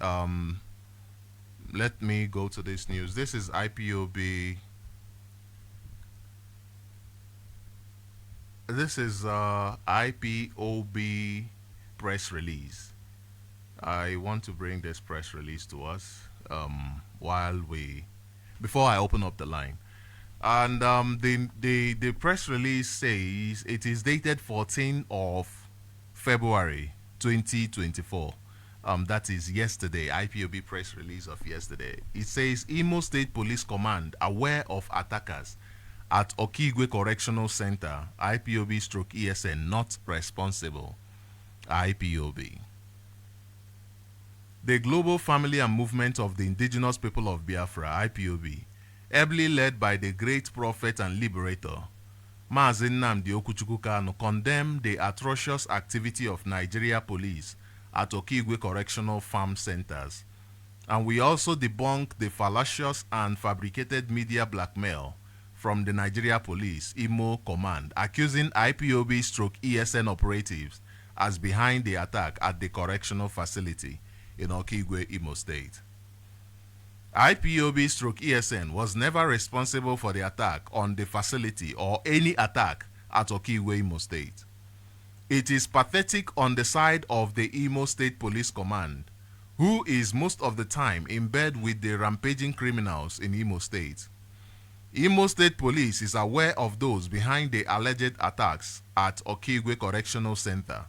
B: Let me go to this news. This is IPOB. This is IPOB press release. I want to bring this press release to us before I open up the line. And the press release says it is dated 14th of February 2024. That is yesterday, IPOB press release of yesterday. It says Imo State Police Command aware of attackers at Okigwe Correctional Center, IPOB/ESN not responsible, IPOB. The Global Family and Movement of the Indigenous People of Biafra, IPOB, ably led by the great prophet and liberator, Mazi Nnamdi Okuchukwu Kanu, condemned the atrocious activity of Nigeria police at Okigwe Correctional Farm Centers. And we also debunk the fallacious and fabricated media blackmail from the Nigeria Police, Imo Command, accusing IPOB/ESN operatives as behind the attack at the correctional facility in Okigwe, Imo State. IPOB/ESN was never responsible for the attack on the facility or any attack at Okigwe, Imo State. It is pathetic on the side of the Imo State Police Command, who is most of the time in bed with the rampaging criminals in Imo State. Imo State Police is aware of those behind the alleged attacks at Okigwe Correctional Center,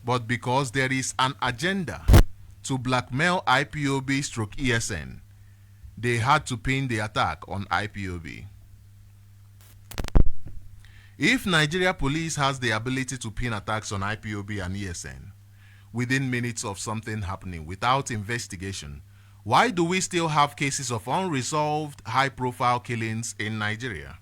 B: but because there is an agenda to blackmail IPOB/ESN, they had to pin the attack on IPOB. If Nigeria Police has the ability to pin attacks on IPOB and ESN within minutes of something happening without investigation, why do we still have cases of unresolved high-profile killings in Nigeria?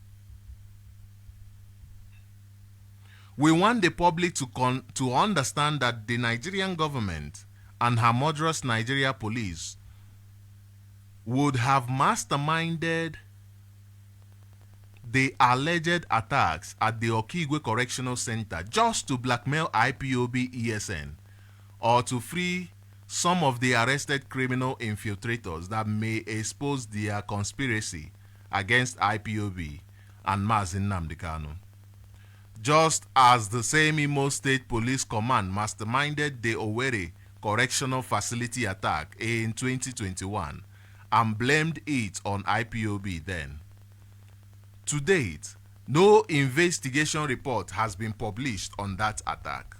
B: We want the public to understand that the Nigerian government and her murderous Nigeria police would have masterminded the alleged attacks at the Okigwe Correctional Center just to blackmail IPOB ESN or to free some of the arrested criminal infiltrators that may expose their conspiracy against IPOB and Mazi Nnamdi Kanu. Just as the same Imo State Police Command masterminded the Owerri Correctional Facility attack in 2021 and blamed it on IPOB then. To date, no investigation report has been published on that attack.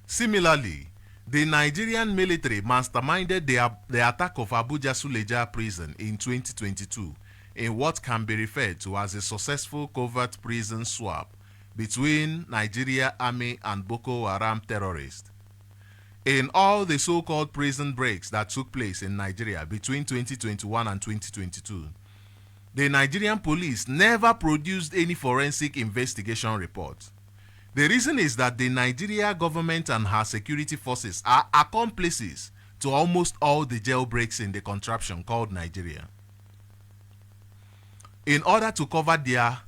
B: Similarly, the Nigerian military masterminded the attack of Abuja Suleja prison in 2022 in what can be referred to as a successful covert prison swap between Nigeria Army and Boko Haram terrorists. In all the so-called prison breaks that took place in Nigeria between 2021 and 2022, the Nigerian police never produced any forensic investigation report. The reason is that the Nigeria government and her security forces are accomplices to almost all the jailbreaks in the contraption called Nigeria. In order to cover their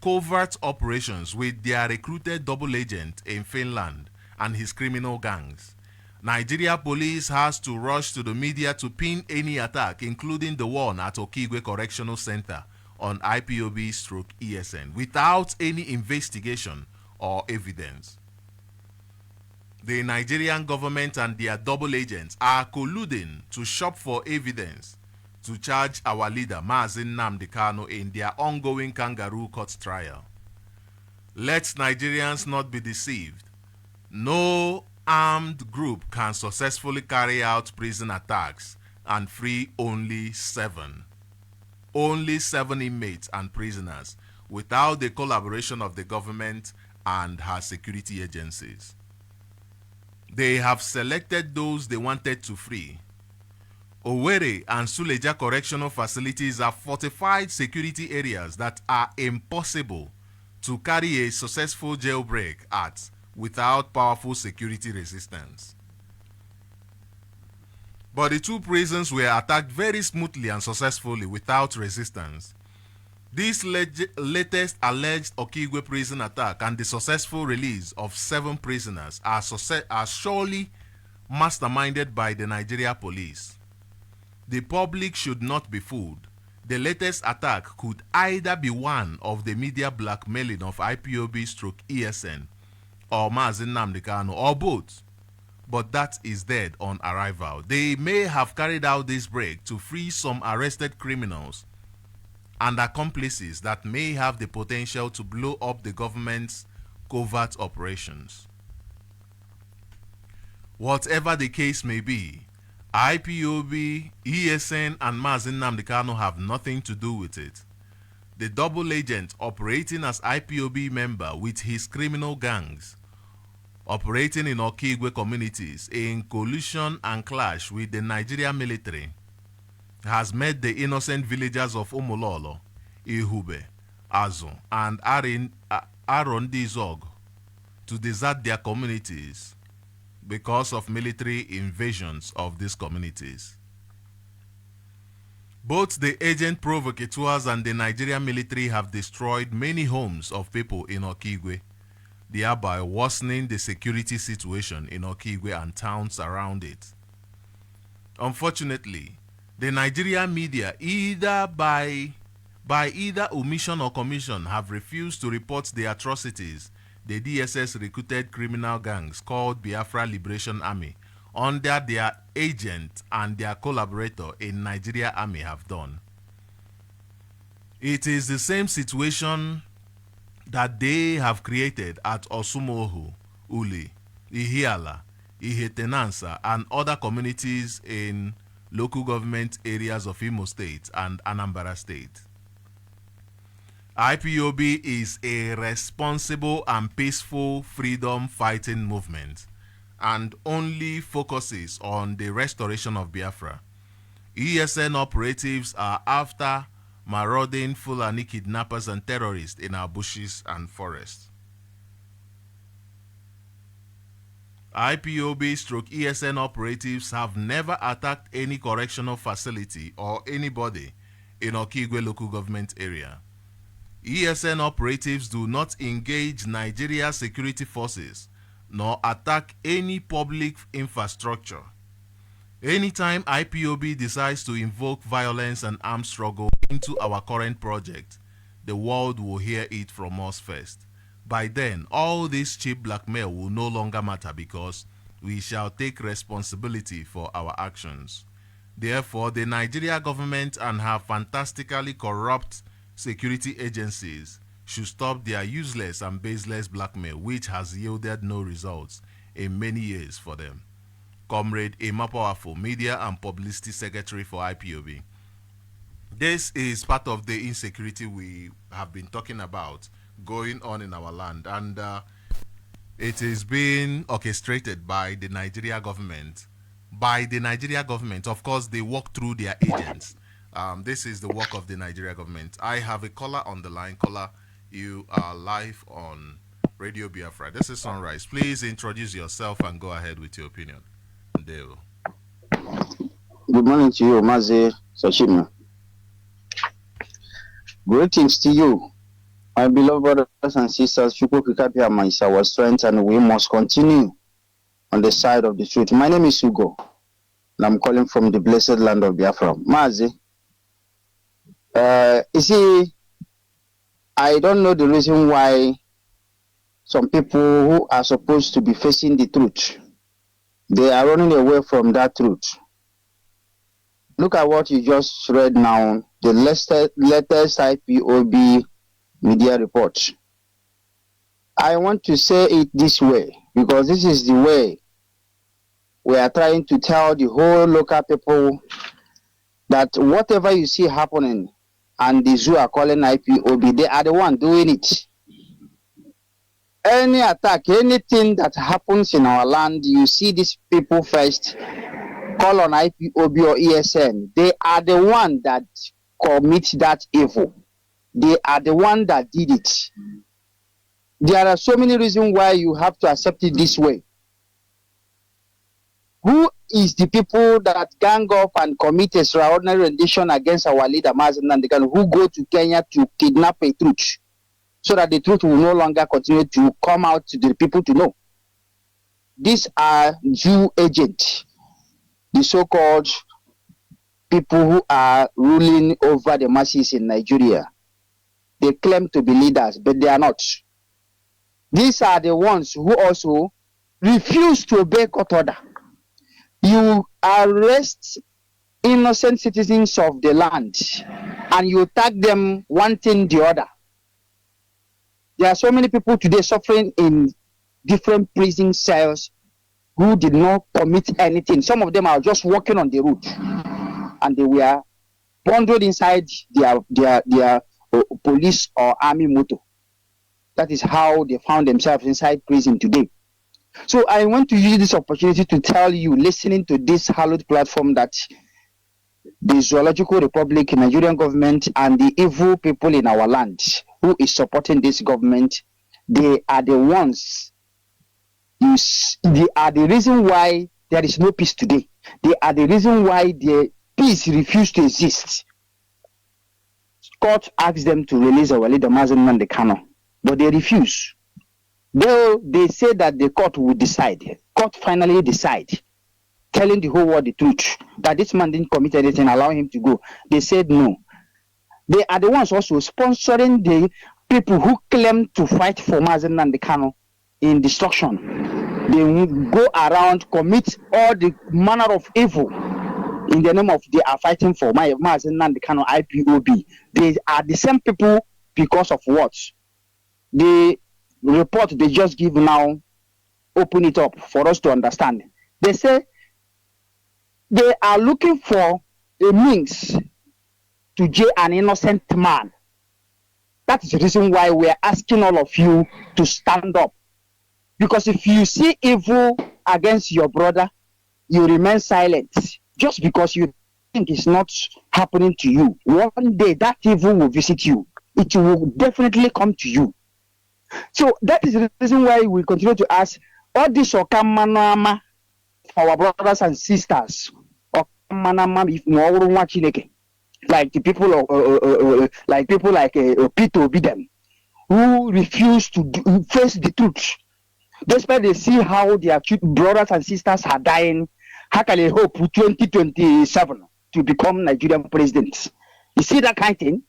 B: covert operations with their recruited double agent in Finland and his criminal gangs, Nigeria police has to rush to the media to pin any attack, including the one at Okigwe Correctional Center on IPOB/ESN, without any investigation or evidence. The Nigerian government and their double agents are colluding to shop for evidence to charge our leader Mazi Nnamdi Kanu in their ongoing kangaroo court trial. Let Nigerians not be deceived. No armed group can successfully carry out prison attacks and free only 7 inmates and prisoners without the collaboration of the government and her security agencies. They have selected those they wanted to free. Owerri and Suleja correctional facilities are fortified security areas that are impossible to carry a successful jailbreak at without powerful security resistance. But the two prisons were attacked very smoothly and successfully without resistance. This latest alleged Okigwe prison attack and the successful release of 7 prisoners are surely masterminded by the Nigeria police. The public should not be fooled. The latest attack could either be one of the media blackmailing of IPOB/ESN or Mazi Nnamdi Kanu, or both, but that is dead on arrival. They may have carried out this break to free some arrested criminals and accomplices that may have the potential to blow up the government's covert operations. Whatever the case may be, IPOB, ESN, and Mazi Nnamdi Kanu have nothing to do with it. The double agent operating as IPOB member with his criminal gangs, operating in Okigwe communities in collusion and clash with the Nigerian military, has made the innocent villagers of Umulolo, Ihube, Azu, and Arondizog to desert their communities because of military invasions of these communities. Both the agent provocateurs and the Nigerian military have destroyed many homes of people in Okigwe, thereby worsening the security situation in Okigwe and towns around it. Unfortunately, the Nigerian media, either by either omission or commission, have refused to report the atrocities the DSS recruited criminal gangs called Biafra Liberation Army under their agent and their collaborator in Nigeria Army have done. It is the same situation that they have created at Osumohu, Uli, Ihiala, Ihetenansa, and other communities in local government areas of Imo State and Anambra State. IPOB is a responsible and peaceful freedom fighting movement and only focuses on the restoration of Biafra. ESN operatives are after marauding Fulani kidnappers and terrorists in our bushes and forests. IPOB/ESN operatives have never attacked any correctional facility or anybody in Okigwe local government area. ESN operatives do not engage Nigeria security forces nor attack any public infrastructure. Anytime IPOB decides to invoke violence and armed struggle into our current project, the world will hear it from us first. By then, all this cheap blackmail will no longer matter because we shall take responsibility for our actions. Therefore, the Nigeria government and her fantastically corrupt security agencies should stop their useless and baseless blackmail, which has yielded no results in many years for them. Comrade Emma Powerful, Media and Publicity Secretary for IPOB. This is part of the insecurity we have been talking about going on in our land, and it is being orchestrated by the Nigeria government. Of course, they work through their agents. This is the work of the Nigeria government. I have a caller on the line. Caller, you are live on Radio Biafra. This is Sunrise. Please introduce yourself and go ahead with your opinion. Deo.
C: Good morning to you, Mazi Sochima. Greetings to you, my beloved brothers and sisters. Chukwukikabiyama is our strength, and we must continue on the side of the truth. My name is Hugo, and I'm calling from the blessed land of Biafra. Mazi, you see, I don't know the reason why some people who are supposed to be facing the truth, they are running away from that truth. Look at what you just read now, the latest IPOB media report. I want to say it this way, because this is the way we are trying to tell the whole local people that whatever you see happening and the zoo are calling IPOB, they are the one doing it. Any attack, anything that happens in our land, you see these people first call on IPOB or ESN. They are the one that commit that evil. They are the one that did it. There are so many reasons why you have to accept it this way. Who is the people that gang up and commit extraordinary rendition against our leader, Mazi Nandekan, who go to Kenya to kidnap a truth, so that the truth will no longer continue to come out to the people to know? These are Jew agents, the so-called people who are ruling over the masses in Nigeria. They claim to be leaders, but they are not. These are the ones who also refuse to obey court order. You arrest innocent citizens of the land and you tag them wanting the other. There are so many people today suffering in different prison cells who did not commit anything. Some of them are just walking on the road and they were bundled inside their police or army motor. That is how they found themselves inside prison today. So I want to use this opportunity to tell you, listening to this hallowed platform, that the Zoological Republic, Nigerian government, and the evil people in our land who is supporting this government, they are the ones. They are the reason why there is no peace today. They are the reason why the peace refuses to exist. Court asked them to release our leader, Mazi Nandekan, but they refuse. They say that the court will decide. Court finally decide, telling the whole world the truth, that this man didn't commit anything, allow him to go. They said no. They are the ones also sponsoring the people who claim to fight for Mazi Nandekan in destruction. They will go around, commit all the manner of evil in the name of they are fighting for Mazi Nandekan, IPOB. They are the same people because of what? The report they just give now, open it up for us to understand. They say they are looking for a means to jail an innocent man. That is the reason why we are asking all of you to stand up. Because if you see evil against your brother, you remain silent just because you think it's not happening to you. One day that evil will visit you. It will definitely come to you. So that is the reason why we continue to ask All this Okamanama for our brothers and sisters, Okamanama if more Chineke, like the people of like people like Peter Obidem, who refuse to face the truth. Despite they see how their brothers and sisters are dying, how can they hope 2027 to become Nigerian presidents? You see that kind of thing?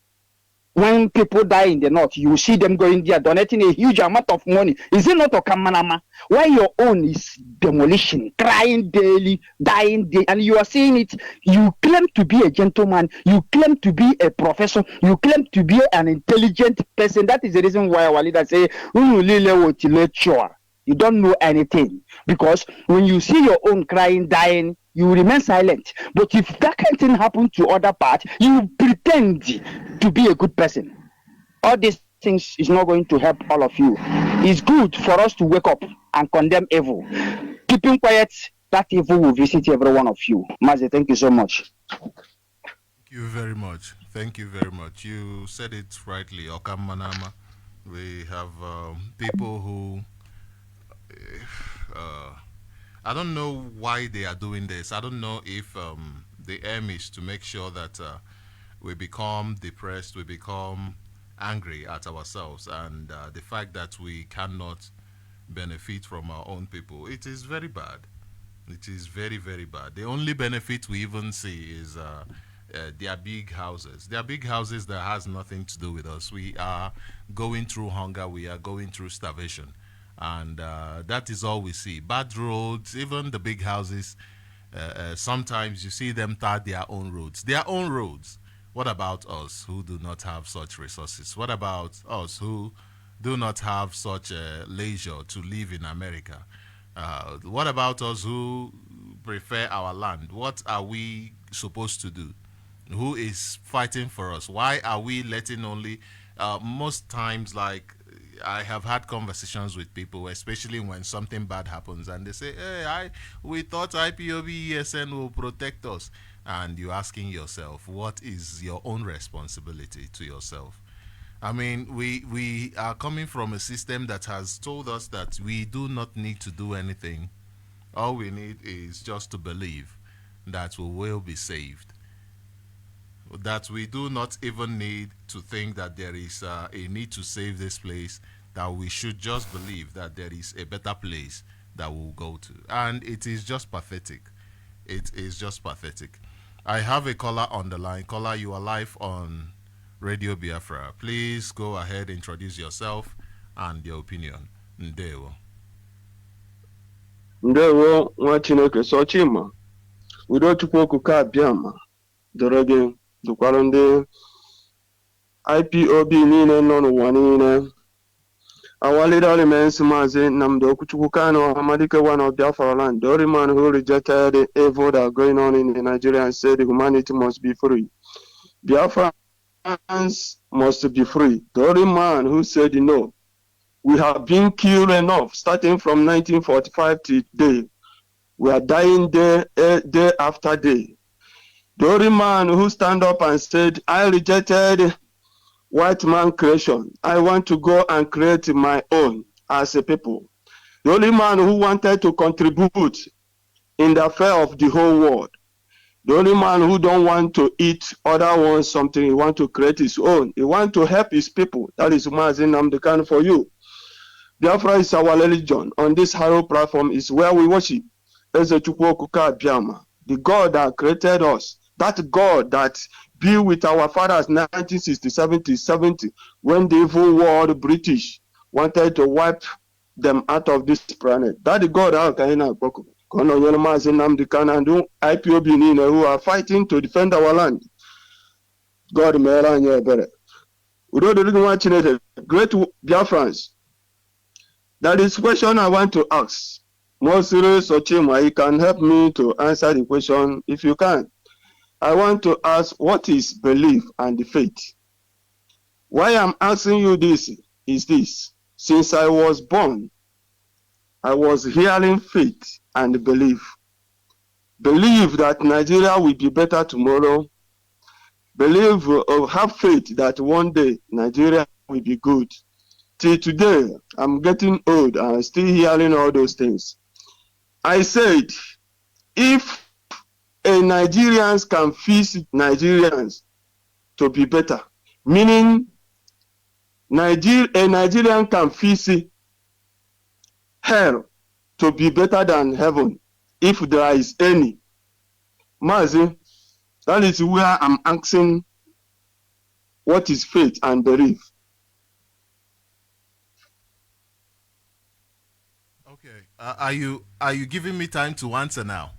C: When people die in the north, you see them going there donating a huge amount of money. Is it not Okamanama? Why your own is demolition, crying daily, dying daily, and you are seeing it? You claim to be a gentleman, you claim to be a professor, you claim to be an intelligent person. That is the reason why our leader say, you don't know anything. Because when you see your own crying, dying, you remain silent. But if that kind of thing happens to other part, you pretend to be a good person. All these things is not going to help all of you. It's good for us to wake up and condemn evil. Keeping quiet, that evil will visit every one of you. Mazi, thank you so much.
B: Thank you very much. Thank you very much. You said it rightly, Okamanama. We have people who I don't know why they are doing this. I don't know if the aim is to make sure that we become depressed, we become angry at ourselves, and the fact that we cannot benefit from our own people. It is very bad. It is very, very bad. The only benefit we even see is their big houses. Their big houses that has nothing to do with us. We are going through hunger. We are going through starvation. And that is all we see. Bad roads, even the big houses, sometimes you see them tar their own roads. Their own roads. What about us who do not have such resources? What about us who do not have such leisure to live in America? What about us who prefer our land? What are we supposed to do? Who is fighting for us? Why are we letting only, most times, like, I have had conversations with people, especially when something bad happens, and they say, hey, we thought IPOB ESN will protect us. And you're asking yourself, what is your own responsibility to yourself? I mean, we are coming from a system that has told us that we do not need to do anything. All we need is just to believe that we will be saved. That we do not even need to think that there is a need to save this place, that we should just believe that there is a better place that we'll go to. And it is just pathetic. It is just pathetic. I have a caller on the line. Caller, you are live on Radio Biafra. Please go ahead, introduce yourself and your opinion. Ndewo.
D: Ndewo, nwa Chineke Sochima. Udo Chukwu Okuka Abiama. Doroge, dukwara ndị IPOB niile nọ n'ụwa niile. Our leader remains Mazi Nnamdi Okuchukwu Kanu Amadike, one of Biafra land. The only man who rejected the evil that are going on in Nigeria and said humanity must be free. Biafrans must be free. The only man who said no. We have been killed enough, starting from 1945 to today. We are dying day after day. The only man who stand up and said, I rejected white man creation. I want to go and create my own as a people. The only man who wanted to contribute in the affair of the whole world. The only man who don't want to eat other ones something. He want to create his own. He want to help his people. That is Mazi Nnamdi Kanu for you. Biafra is our religion. On this Harrow platform is where we worship Ezechukwu Okuka Abiama, the God that created us. That God that be with our fathers 1967 to 70 when the evil world British wanted to wipe them out of this planet. That the God and IPOB who are fighting to defend our land. God great Biafrans. That is question I want to ask. Mosiri Sochima, you can help me to answer the question if you can. I want to ask, what is belief and faith? Why I'm asking you this is this. Since I was born, I was hearing faith and belief. Believe that Nigeria will be better tomorrow. Believe or have faith that one day Nigeria will be good. till today, I'm getting old and still hearing all those things. I said, if a Nigerians can fix Nigerians to be better, meaning a Nigerian can fix hell to be better than heaven, if there is any. Mazi, that is where I'm asking, what is faith and belief?
B: Okay. Are you giving me time to answer now?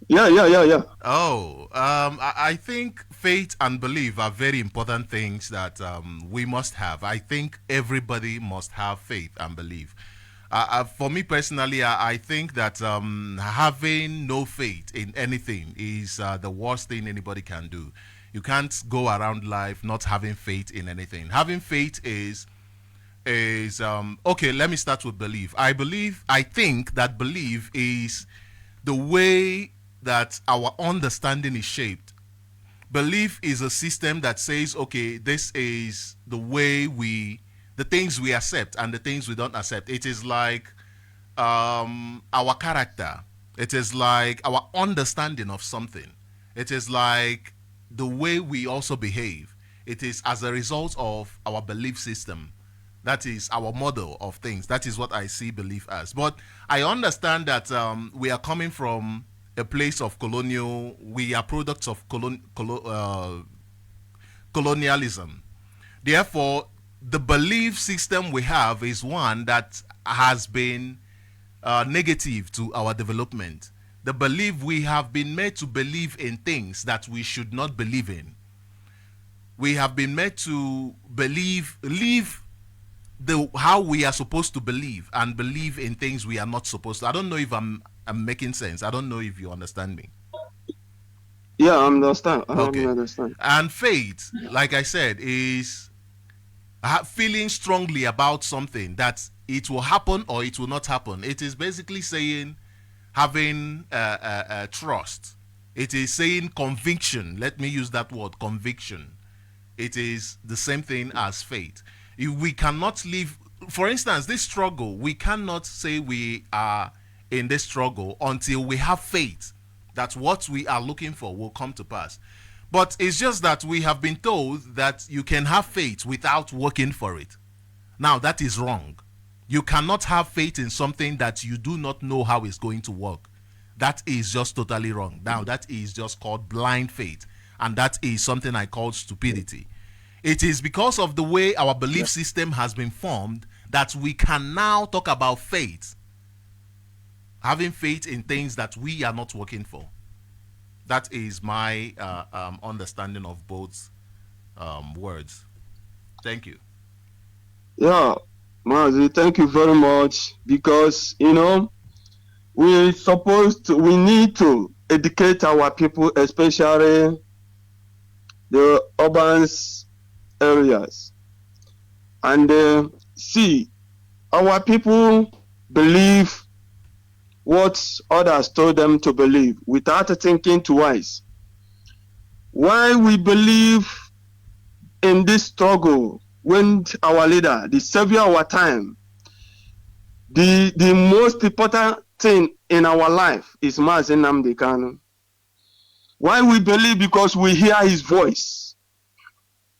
D: Yeah.
B: Oh, I think faith and belief are very important things that we must have. I think everybody must have faith and belief. For me personally, I think that having no faith in anything is the worst thing anybody can do. You can't go around life not having faith in anything. Having faith is okay. Let me start with belief. I think that belief is the way that our understanding is shaped. Belief is a system that says, okay, this is the way the things we accept and the things we don't accept. It is like our character. It is like our understanding of something. It is like the way we also behave. It is as a result of our belief system. That is our model of things. That is what I see belief as. But I understand that we are coming from a place of we are products of colonialism. Therefore, the belief system we have is one that has been negative to our development. The belief we have been made to believe in things that we should not believe in. We have been made to live how we are supposed to believe and believe in things we are not supposed to. I don't know if I'm making sense. I don't know if you understand me.
D: Yeah, I understand.
B: Okay. Understand. And faith, like I said, is feeling strongly about something that it will happen or it will not happen. It is basically saying having trust. It is saying conviction. Let me use that word, conviction. It is the same thing as faith. We cannot live, for instance, this struggle, we cannot say we are in this struggle until we have faith that what we are looking for will come to pass. But it's just that we have been told that you can have faith without working for it. Now, that is wrong. You cannot have faith in something that you do not know how it's going to work. That is just totally wrong. Now, that is just called blind faith. And that is something I call stupidity. It is because of the way our belief system has been formed that we can now talk about faith. Having faith in things that we are not working for. That is my understanding of both words. Thank you.
D: Yeah, Mazi, thank you very much. Because, we need to educate our people, especially the urban areas. And see, our people believe what others told them to believe without thinking twice. Why we believe in this struggle when our leader, the savior of our time, the most important thing in our life is Mazi Nnamdi Kanu. Why we believe? Because we hear his voice.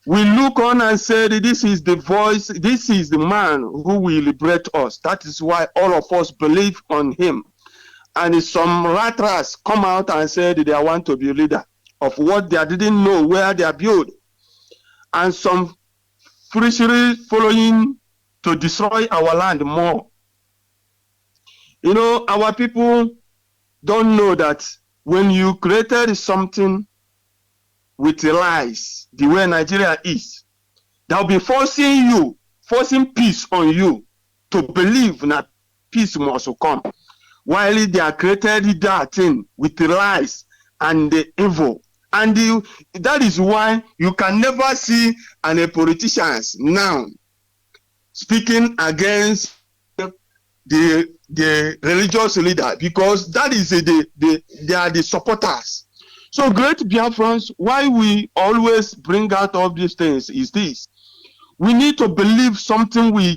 D: We look on and said, this is the voice, this is the man who will liberate us. That is why all of us believe on him. And some writers come out and said they want to be leader of what they didn't know where they are built. And some foolishly following to destroy our land more. Our people don't know that when you created something with lies, the way Nigeria is, they'll be forcing peace on you to believe that peace must come. While they are created that thing with the lies and the evil. And that is why you can never see any politicians now speaking against the religious leader, because that is they are the supporters. So great Biafrans, why we always bring out all these things is this. We need to believe something we're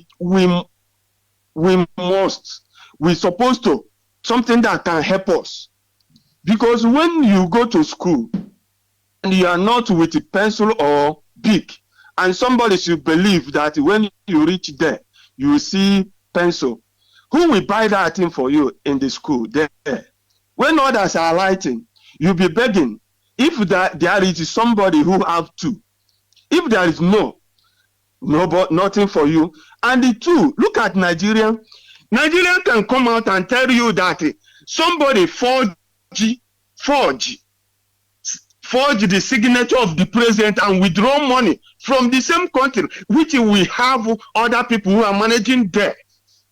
D: supposed to, something that can help us. Because when you go to school and you are not with a pencil or big, and somebody should believe that when you reach there, you will see pencil. Who will buy that thing for you in the school there? When others are writing, you'll be begging. If there is somebody who have two, if there is nothing for you. And the two, look at Nigeria. Nigeria can come out and tell you that somebody forged the signature of the president and withdraw money from the same country, which we have other people who are managing there,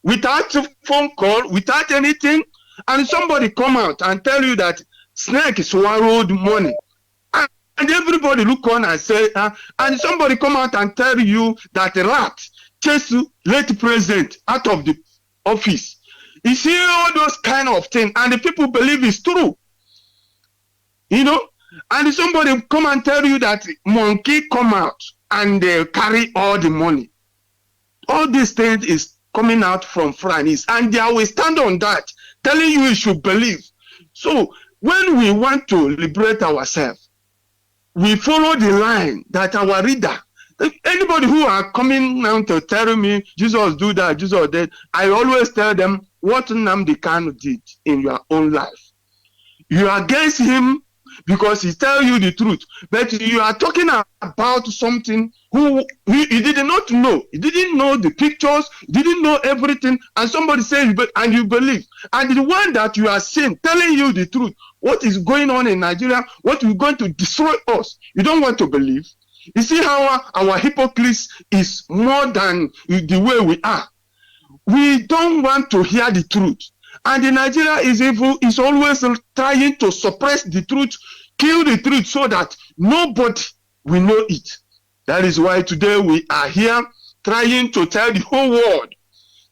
D: without a phone call, without anything, and somebody come out and tell you that snake swallowed money. And everybody look on and say, and somebody come out and tell you that a rat chased late president out of the office. You see all those kind of things, and the people believe it's true. You know, and somebody come and tell you that monkey come out and they carry all the money. All these things is coming out from France, and they will stand on that, telling you should believe. So when we want to liberate ourselves, we follow the line that our reader, anybody who are coming now to tell me Jesus do that, Jesus did, I always tell them what Nnamdi Kanu did in your own life. You are against him because he tell you the truth, but you are talking about something who he did not know. He didn't know the pictures, he didn't know everything, and somebody says, and you believe. And the one that you are seeing, telling you the truth, what is going on in Nigeria, what is going to destroy us, you don't want to believe. You see how our hypocrisy is more than the way we are. We don't want to hear the truth. And the Nigeria is always trying to suppress the truth, kill the truth, so that nobody will know it. That is why today we are here trying to tell the whole world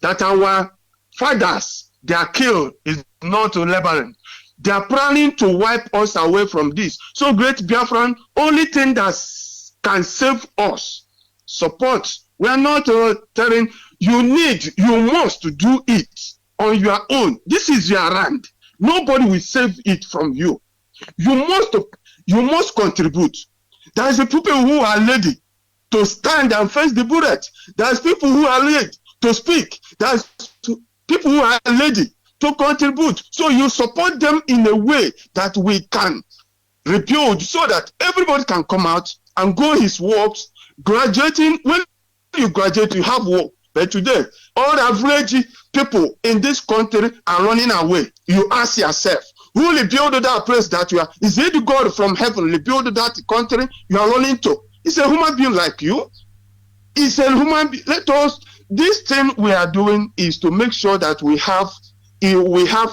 D: that our fathers, they are killed is not Lebanon. They are planning to wipe us away from this. So great Biafran, only thing that can save us, support. We are not telling you must do it on your own. This is your land. Nobody will save it from you. You must contribute. There's people who are ready to stand and face the bullet. There's people who are ready to speak. There's people who are ready to contribute. So you support them in a way that we can rebuild, so that everybody can come out and go his works. Graduating, when you graduate, you have work. But today, all average people in this country are running away. You ask yourself, who rebuild that place that you are? Is it God from heaven rebuild that country you are running to? It's a human being like you. It's a human being. This thing we are doing is to make sure that we have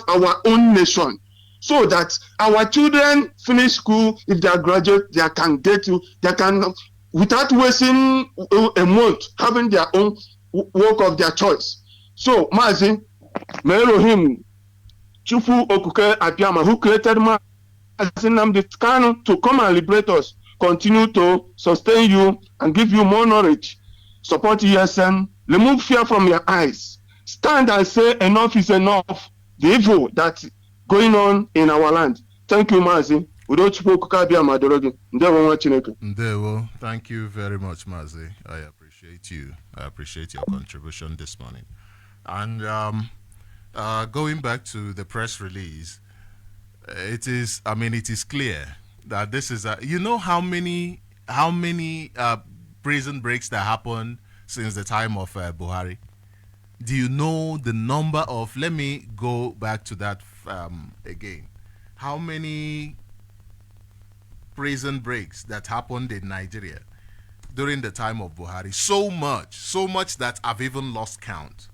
D: our own nation, so that our children finish school. If they are graduate, they can, without wasting a month, having their own work of their choice. So, Mazi, may Elohim, Chufu Okuke Abiama, who created Mazi Nnamdi Kanu to come and liberate us, continue to sustain you and give you more knowledge. Support ESN, remove fear from your eyes. Stand and say enough is enough. The evil that's going on in our land. Thank you, Mazi.
B: Ndewo. Thank you very much, Mazi. I appreciate you. I appreciate your contribution this morning. And going back to the press release, it is clear that this is you know how many prison breaks that happened since the time of Buhari? Do you know the number of, let me go back to that again. How many prison breaks that happened in Nigeria during the time of Buhari? So much that I've even lost count.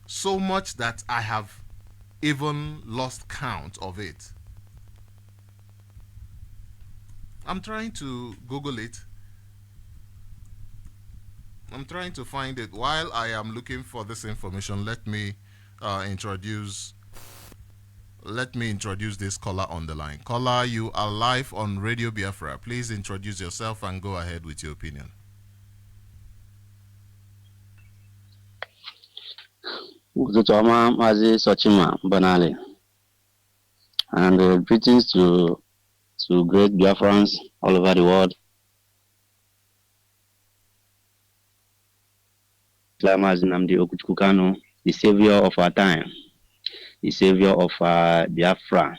B: So much that I have even lost count of it. I'm trying to Google it. I'm trying to find it. While I am looking for this information, let me introduce this caller on the line. Caller, you are live on Radio Biafra. Please introduce yourself and go ahead with your opinion.
E: Sochima Sochima Mbanali, and greetings to great Biafrans all over the world. Mazi Nnamdi Okuchukwu, the savior of our time, the savior of Biafra,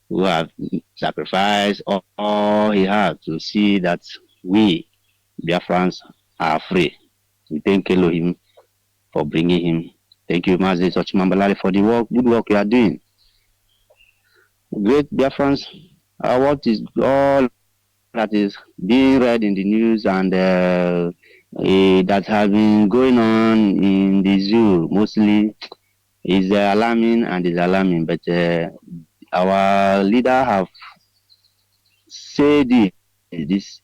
E: who have sacrificed all he had to see that we Biafrans are free. We thank Elohim for bringing him. Thank you, Mazi Sochima Mbanali, for the good work you are doing. Great Biafrans, what is all that is being read in the news and that has been going on in the zoo mostly is alarming and is alarming. But our leader have said this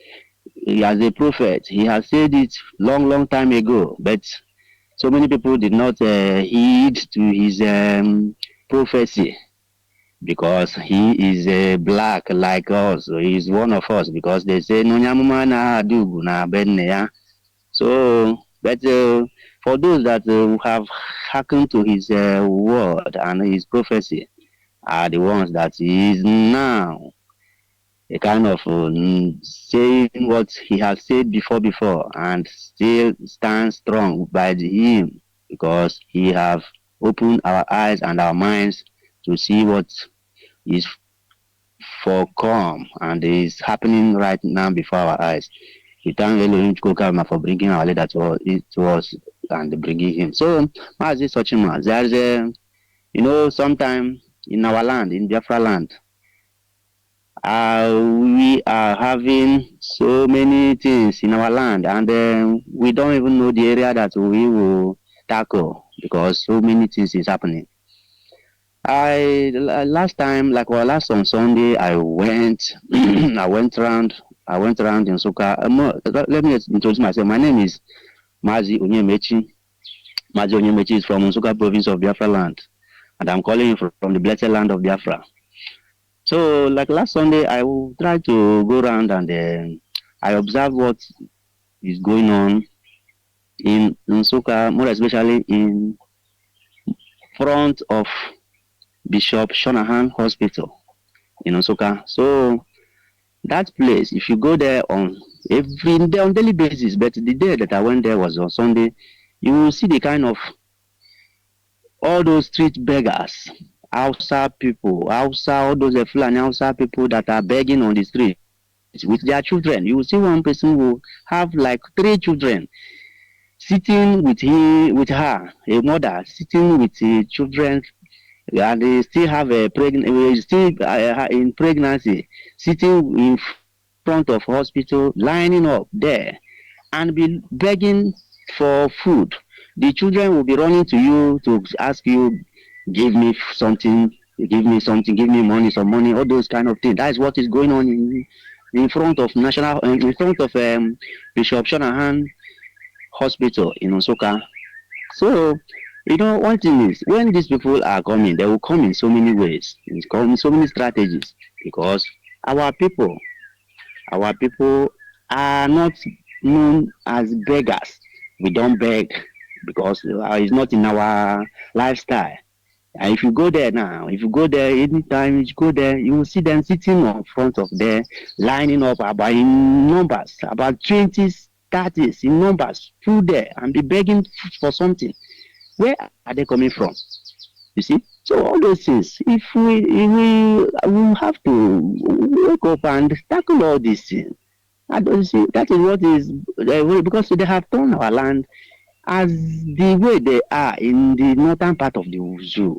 E: as a prophet. He has said it long time ago, but so many people did not heed to his prophecy, because he is black like us. So he is one of us, because they say no nyamuma na adugu na benne ya. So, but for those that have hearkened to his word and his prophecy are the ones that he is now a kind of saying what he has said before and still stand strong by him, because he have opened our eyes and our minds to see what is for come and is happening right now before our eyes. We thank Elohim for bringing our leader to us and bringing him. So, Mazi Sochima, there's sometime in our land, in Biafra land, we are having so many things in our land, and we don't even know the area that we will tackle, because so many things is happening. Last on Sunday, I went around in Soka. Let me introduce myself. My name is Mazi Onyemechi. Mazi Onyemechi is from Soka province of Biafra land, and I'm calling you from the blessed land of Biafra. So, like last Sunday, I will try to go around and I observe what is going on in Soka, more especially in front of Bishop Shanahan Hospital in Osaka. So that place, if you go there on daily basis, but the day that I went there was on Sunday, you will see the kind of all those street beggars, outside people, all those Fulani outside people that are begging on the street with their children. You will see one person who have like 3 children sitting with her, a mother sitting with the children, and they still have in pregnancy, sitting in front of hospital, lining up there and be begging for food. The children will be running to you to ask you, give me something, give me money, some money, all those kind of things. That is what is going on in front of Bishop Shanahan Hospital in Osaka. So, one thing is, when these people are coming, they will come in so many ways, in so many strategies, because our people are not known as beggars. We don't beg because it's not in our lifestyle. And if you go there anytime you go there, you will see them sitting in front of there, lining up in numbers, about 20s, 30s in numbers, through there, and be begging for something. Where are they coming from? You see? So all those things, if we have to wake up and tackle all these things. I don't see that is what is because they have turned our land as the way they are in the northern part of the zoo,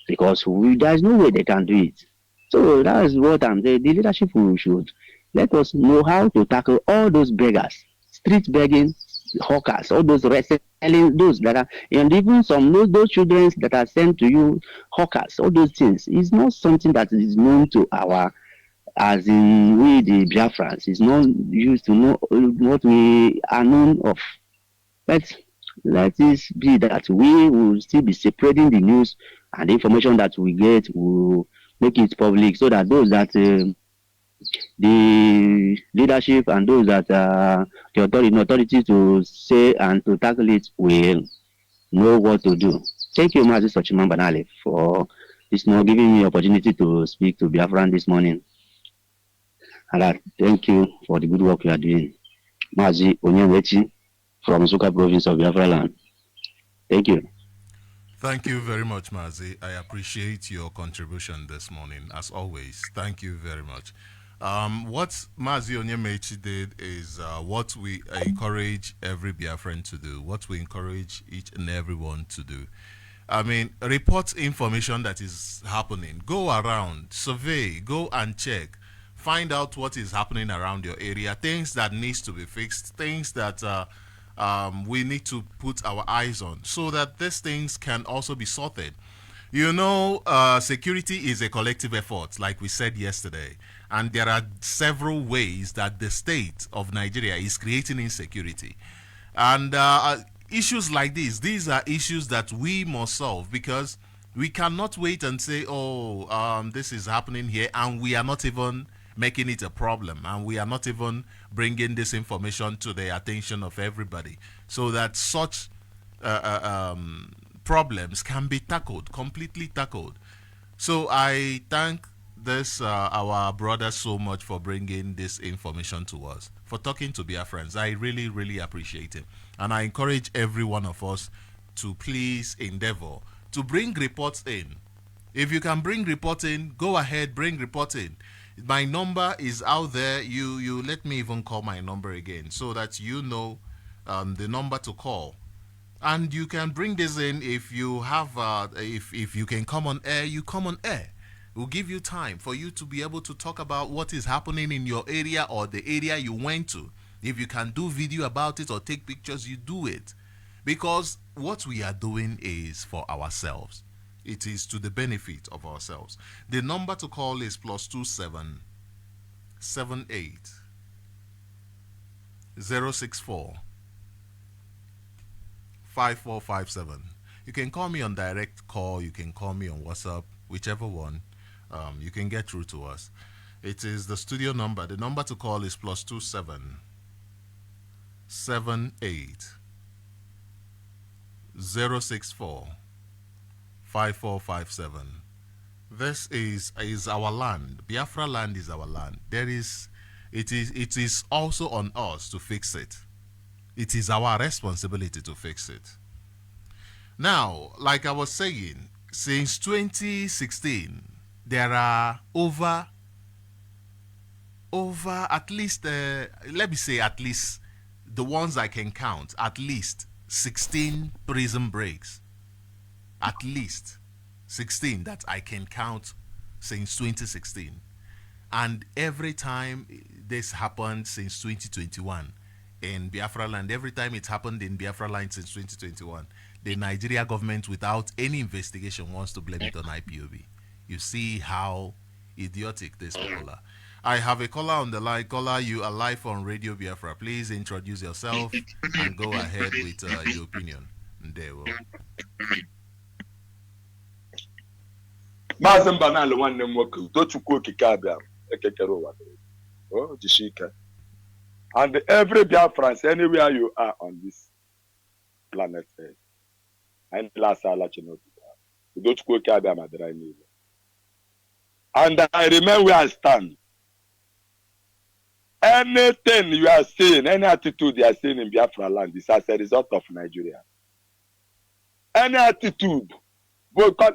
E: because there's no way they can do it. So that is what I'm saying. The leadership should let us know how to tackle all those beggars, street begging, hawkers, all those selling, those that are, and even some those children that are sent to you, hawkers, all those things is not something that is known to our, as in we the Biafrans, is not used to know what we are known of. But let it be that we will still be separating the news and the information that we get, will make it public, so that those that the leadership and those that the authority to say and to tackle it will know what to do. Thank you, Mazi Sochima Mbanali, for this giving me opportunity to speak to Biafran this morning. And thank you for the good work you are doing. Mazi Onyemechi from Suka province of Biafra land. Thank you.
B: Thank you very much, Mazi. I appreciate your contribution this morning, as always. Thank you very much. What Mazi Onyemechi did is what we encourage every Biafran to do, what we encourage each and everyone to do. I mean, report information that is happening. Go around, survey, go and check. Find out what is happening around your area, things that needs to be fixed, things that we need to put our eyes on so that these things can also be sorted. You know, security is a collective effort, like we said yesterday. And there are several ways that the state of Nigeria is creating insecurity. And issues like these are issues that we must solve, because we cannot wait and say, this is happening here, and we are not even making it a problem, and we are not even bringing this information to the attention of everybody, so that such problems can be completely tackled. So I thank our brothers so much for bringing this information to us, for talking to Biafrans. I really, really appreciate it. And I encourage every one of us to please endeavor to bring reports in. If you can bring report in, go ahead, bring report in. My number is out there. You let me even call my number again so that you know the number to call. And you can bring this in if you have, if you can come on air, you come on air. We'll give you time for you to be able to talk about what is happening in your area or the area you went to. If you can do video about it or take pictures, you do it. Because what we are doing is for ourselves. It is to the benefit of ourselves. The number to call is +27 78 064 5457. You can call me on direct call. You can call me on WhatsApp, whichever one. You can get through to us. It is the studio number. The number to call is +27 78 064 5457. This is our land. Biafra land is our land. It is also on us to fix it. It is our responsibility to fix it. Now, like I was saying, since 2016, there are over at least, let me say at least, the ones I can count, at least 16 prison breaks. At least 16 that I can count since 2016. And every time this happened since 2021 in Biafra land, every time it happened in Biafra land since 2021, the Nigeria government, without any investigation, wants to blame it on IPOB. You see how idiotic these people are. I have a caller on the line. Caller, you are live on Radio Biafra. Please introduce yourself and go ahead with your opinion. There we go.
F: Mazi Mbanali nwanne m nwoke Udochukwu okike abịa ekekere ụwa jishike. And every Biafran, anywhere you are on this planet Earth, and last Udochukwu okike abịa madara niile. And I remember where I stand. Anything you are seeing, any attitude you are seeing in Biafra land is as a result of Nigeria. Any attitude, because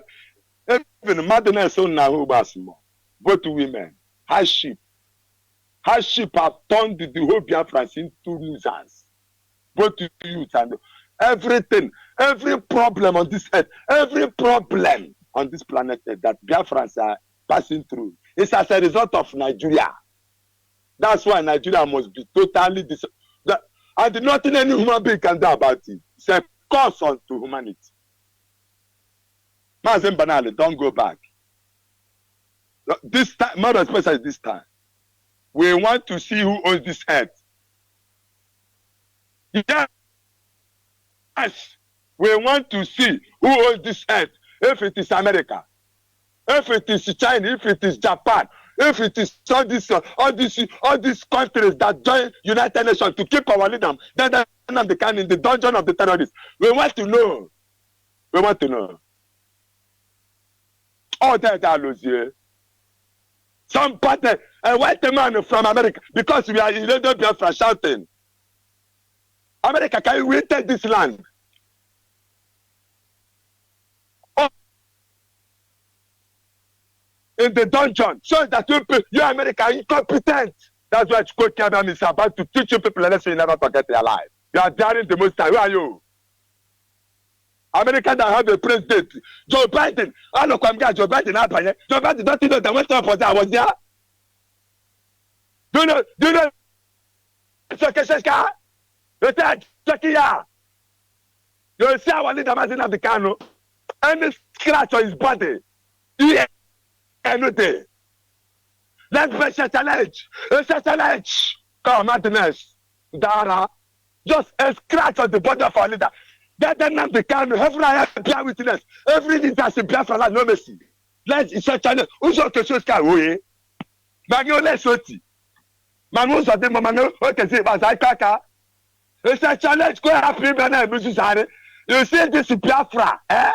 F: even madness on Nahubasmo, both women, hardship have turned the whole Biafrans into losers. Both youth and everything, every problem on this earth, every problem on this planet that Biafrans are passing through is as a result of Nigeria. That's why Nigeria must be totally and nothing any human being can do about it. It's a curse unto humanity. Mazi Mbanali, don't go back. This time, more especially this time, we want to see who owns this earth. Yes, we want to see who owns this earth. If it is America, if it is China, if it is Japan, if it is all these countries that join United Nations to keep our leader, then they can in the dungeon of the terrorists. We want to know We want to know. All that are losing. Some partner, a white man from America, because we are in the Biafra shouting. America, can we take this land? Oh, in the dungeon, so that you America are incompetent. That's why Chukwu Kiabam is about to teach you people a lesson you never forget their life. You are daring the most time. Who are you? America that have a president, Joe Biden. I look at Joe Biden. Joe Biden don't you know that Western I was there? Do you know? Sochima Mbanali. You see our leader Mazin of the Kano. Any scratch on his body. Yeah, anything. Let's be a challenge. It's a challenge. Come, madness. Dara. Just a scratch on the body of our leader. Get them not the Kano. Every bear witness. Everything that's in Biafra land, no mercy. Let's it's a challenge. Who's your question? Oye. Magno let's soti. Magno soti. Magno. Okay, see, but I kaka. It's a challenge. Go happy, man. You see this Biafra, eh?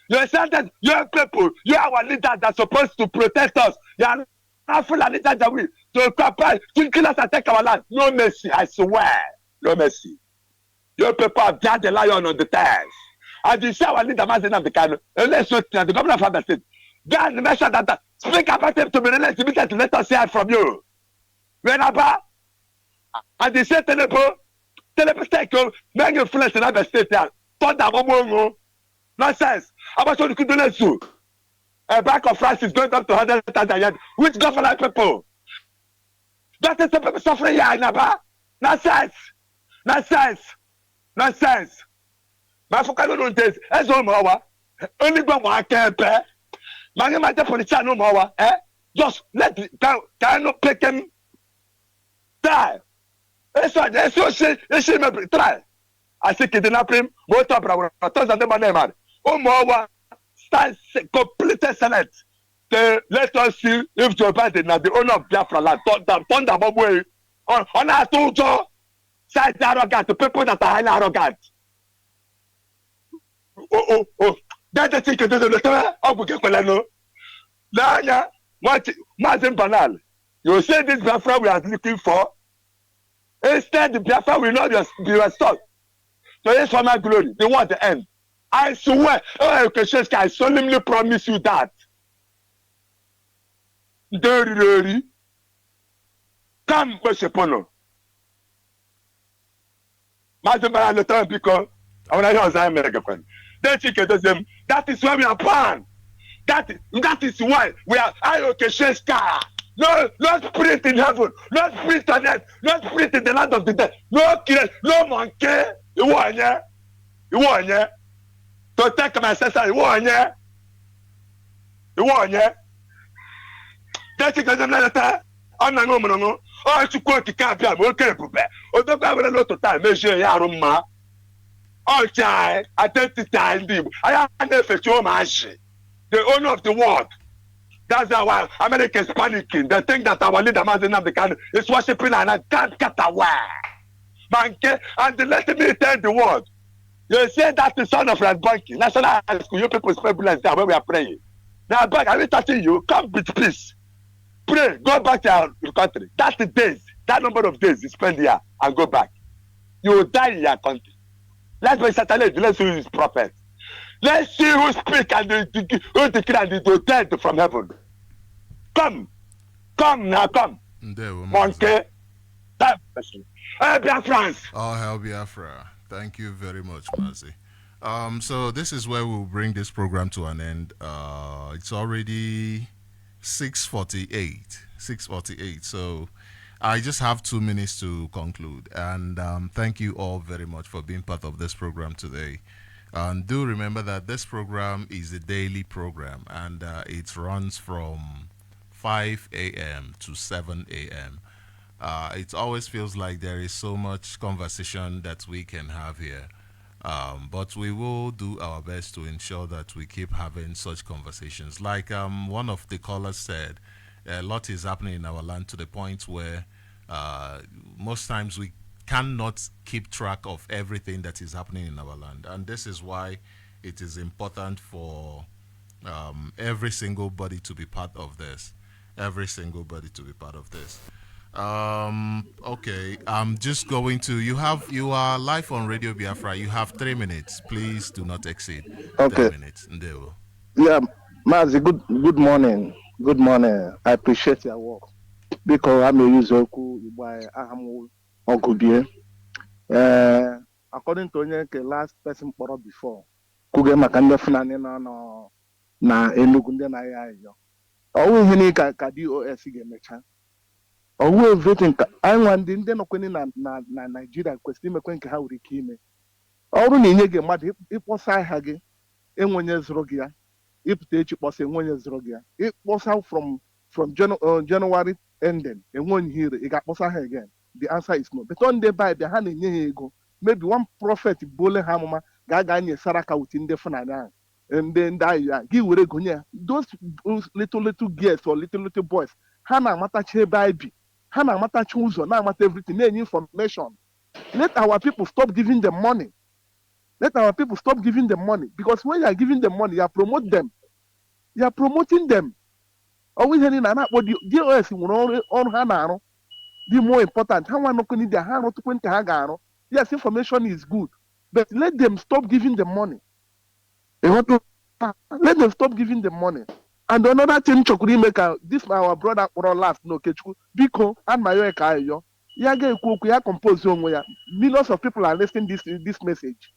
F: You say that your people, you are our leaders that's supposed to protect us. You are not full of leaders that we to compare, to kill us and take our land. No mercy, I swear. No mercy. Your people have dragged the lion on the tires. And you see our leader, Mazin of the Kano, and let's go to the governor of the state. God, mention that. Speak about him to me, let us hear from you. Whenever, and they say, Telepo, take you, make you flesh in other state. Thunder, nonsense. How much you could do that too? A Bank of France is going up to 100,000. Which government people? That is the people suffering here in Aba. Nonsense. Nonsense. Nonsense. My focus on this. As all more. Only go more can't pay. My matter for the channel more. Just let cannot pick him. Try. That's so she try. I say kidnapping, what up, brother? And the man, oh, more stand completely select. Let us see if Joe Biden is the owner of Biafra land. Thunder bomb way. On our told you, side arrogant to people that are highly arrogant. Oh. That's the thing to do. Now, what Sochima Mbanali? You say this Biafra we are looking for. Instead, the Biafra will not be restored. So yes, for my glory, they want the end. I swear, I solemnly promise you that. Come, Boshepono. Sochima Mbanali, the time because I want to hear America. That is why we are born. That is why we are Ayokesheska. No spirit in heaven, no spirit on earth, no spirit in the land of the dead, no killer, no monkey. You want to take my sister, you want that's it, I'm not going to oh, to quote the cabin, okay, oh, don't have a lot of time, measure Yaruma. Oh, child, identify them. I am never to the owner of the world. That's why America is panicking. They think that our leader, Mazin of the Kano, is worshiping and I can't get away. And let me tell the world. You say that the son of Red Banky, National High School, you people spend blessed there where we are praying. Now, back, I will touching you. Come with peace. Pray. Go back to your country. That's the days. That number of days you spend here and go back. You will die in your country. Let's be Saturday. Let's see who is prophet. Let's see who speak and who declare and do dead from heaven. Come now, come. Monkey. That person. Biafra.
B: Oh, hell Biafra. Thank you very much, Mazi. So this is where we'll bring this program to an end. It's already 6:48. 6:48. So I just have 2 minutes to conclude. And thank you all very much for being part of this program today. And do remember that this program is a daily program, and it runs from 5 a.m. to 7 a.m. It always feels like there is so much conversation that we can have here. But we will do our best to ensure that we keep having such conversations. Like one of the callers said, a lot is happening in our land to the point where most times we cannot keep track of everything that is happening in our land. And this is why it is important for every single body to be part of this. Every single body to be part of this. Okay, I'm just going to. You are live on Radio Biafra. You have 3 minutes. Please do not exceed 3
G: Okay.
B: minutes. Ndewo.
G: Yeah, Mazi, good morning. Good morning. I appreciate your work. Because I'm a user by Ahamu Ogubie. According to the last person brought before, Kuge Makanda Fulani na Enugu ndị na ya ayo. Ọwụ ihe ni ka DOS ga-emecha. Ọwụ everything ka anyị nwa ndị nọkweni na Nigeria kwesịrị imekwe nke ha nwere ike ime. Ọrụ na inye gị mmadụ ịkpọsa aha gị enwenye zụrụ gị ya. Ịpụta echi kpọsa enwenye zụrụ gị ya. Ịkpọsa from January ending enwenye here ị ga-akpọsa ha again. The answer is no. But on the Bible ha na-enye ha ego. Maybe one prophet bole ha amụma ga-aga nye saraka with ndị Fulani ahụ. And then give away gonya. Those little girls or little boys, Hana Matache Bible, Hana Matache Uzo, now Mata everything, any information. Let our people stop giving them money. Let our people stop giving them money. Because when you are giving them money, you promote them. You are promoting them. Always any nana what the DOS on Hanaro, the more important. How one can need their hand to point to Hagaro. Yes, information is good. But let them stop giving them money. They want to let them stop giving them money. And another thing, Chokuri Maker, this our brother or last no Kechu, Biko and Mayo Kayo, Yaga Kuya compose where millions of people are listening this message.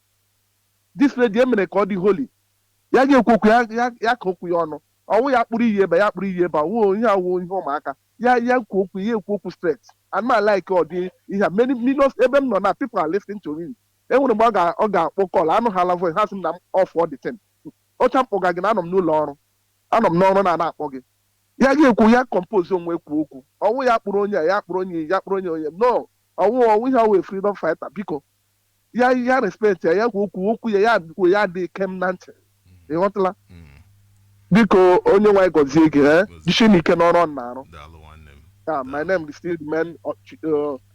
G: This lady called the holy. Yaga Kuya Yakokuyono, or we are pretty ye by Apri ye by Homaka, Yaku straight. And my like or the you have many millions even no people are listening to him. Enwere mgbe ọ ga-akpọkọla anụ ha lavoi ha sị na off all the time. Ọcha mkpọga gị na anọ m n'ụlọ ọrụ anọ m n'ọrụ na-akpọ gị ya ga-ekwu ya compose onwe kwu okwu ọnwụ ya kpụrụ onye ya kpụrụ onye no ọnwụ ihe wee freedom fighter biko ya respect ya kwu okwu ya dị kem na ntị ịghọtala biko onye nwanyị gọzie gị jisie n'ike n'ọrụ ọ na-arụ. My name is still the man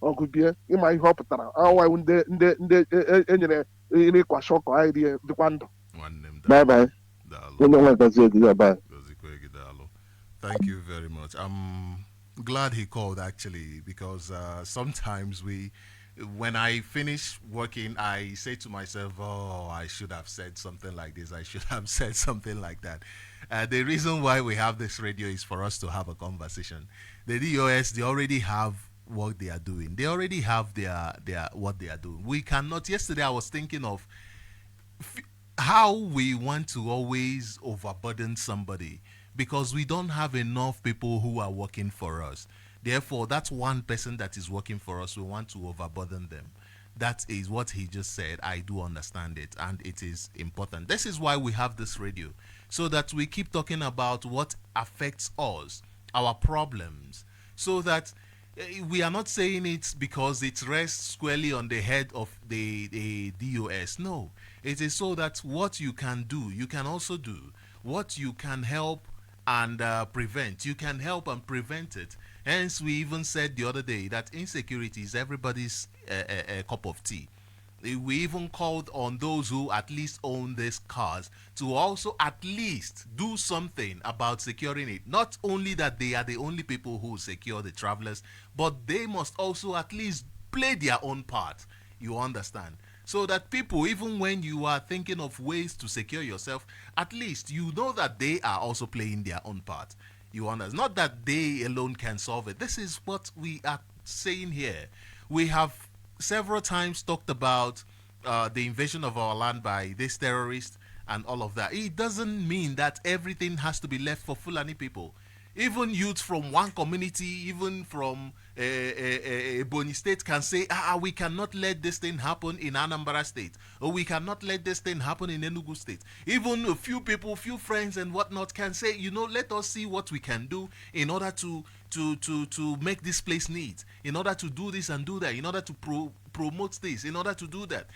G: Ogubie. Ịma ihe ọ pụtara. Awa ndị enyere iri kwa shọkọ anyị dịkwa ndụ. Bye bye.
B: Thank you very much. I'm glad he called actually because sometimes when I finish working, I say to myself, oh, I should have said something like this. I should have said something like that. The reason why we have this radio is for us to have a conversation. The DOS, they already have what they are doing. They already have their what they are doing. We cannot. Yesterday, I was thinking of how we want to always overburden somebody because we don't have enough people who are working for us. Therefore, that's one person that is working for us. We want to overburden them. That is what he just said. I do understand it, and it is important. This is why we have this radio, so that we keep talking about what affects us, our problems, so that we are not saying it because it rests squarely on the head of the DOS. No, it is so that what you can do, you can also do. What you can help and prevent, you can help and prevent it. Hence, we even said the other day that insecurity is everybody's a cup of tea. We even called on those who at least own these cars to also at least do something about securing it. Not only that they are the only people who secure the travelers, but they must also at least play their own part. You understand? So that people, even when you are thinking of ways to secure yourself, at least you know that they are also playing their own part. You understand? Not that they alone can solve it. This is what we are saying here. We have several times talked about the invasion of our land by this terrorist and all of that. It doesn't mean that everything has to be left for Fulani people. Even youth from one community, even from Ebonyi State can say, we cannot let this thing happen in Anambra State, or we cannot let this thing happen in Enugu State. Even a few people, few friends and whatnot can say, let us see what we can do in order to make this place neat, in order to do this and do that, in order to promote this, in order to do that.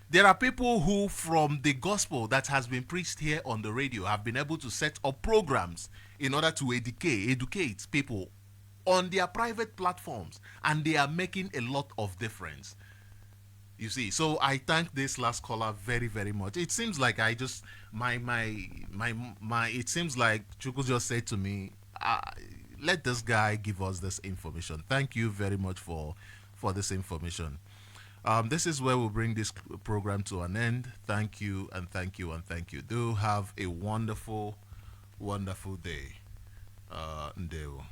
B: There are people who, from the gospel that has been preached here on the radio, have been able to set up programs in order to educate people on their private platforms, and they are making a lot of difference. You see, so I thank this last caller very, very much. It seems like I just my. It seems like Chuku just said to me, "Let this guy give us this information." Thank you very much for this information. This is where we'll bring this program to an end. Thank you and thank you and thank you. Do have a wonderful, wonderful day. Ndeo.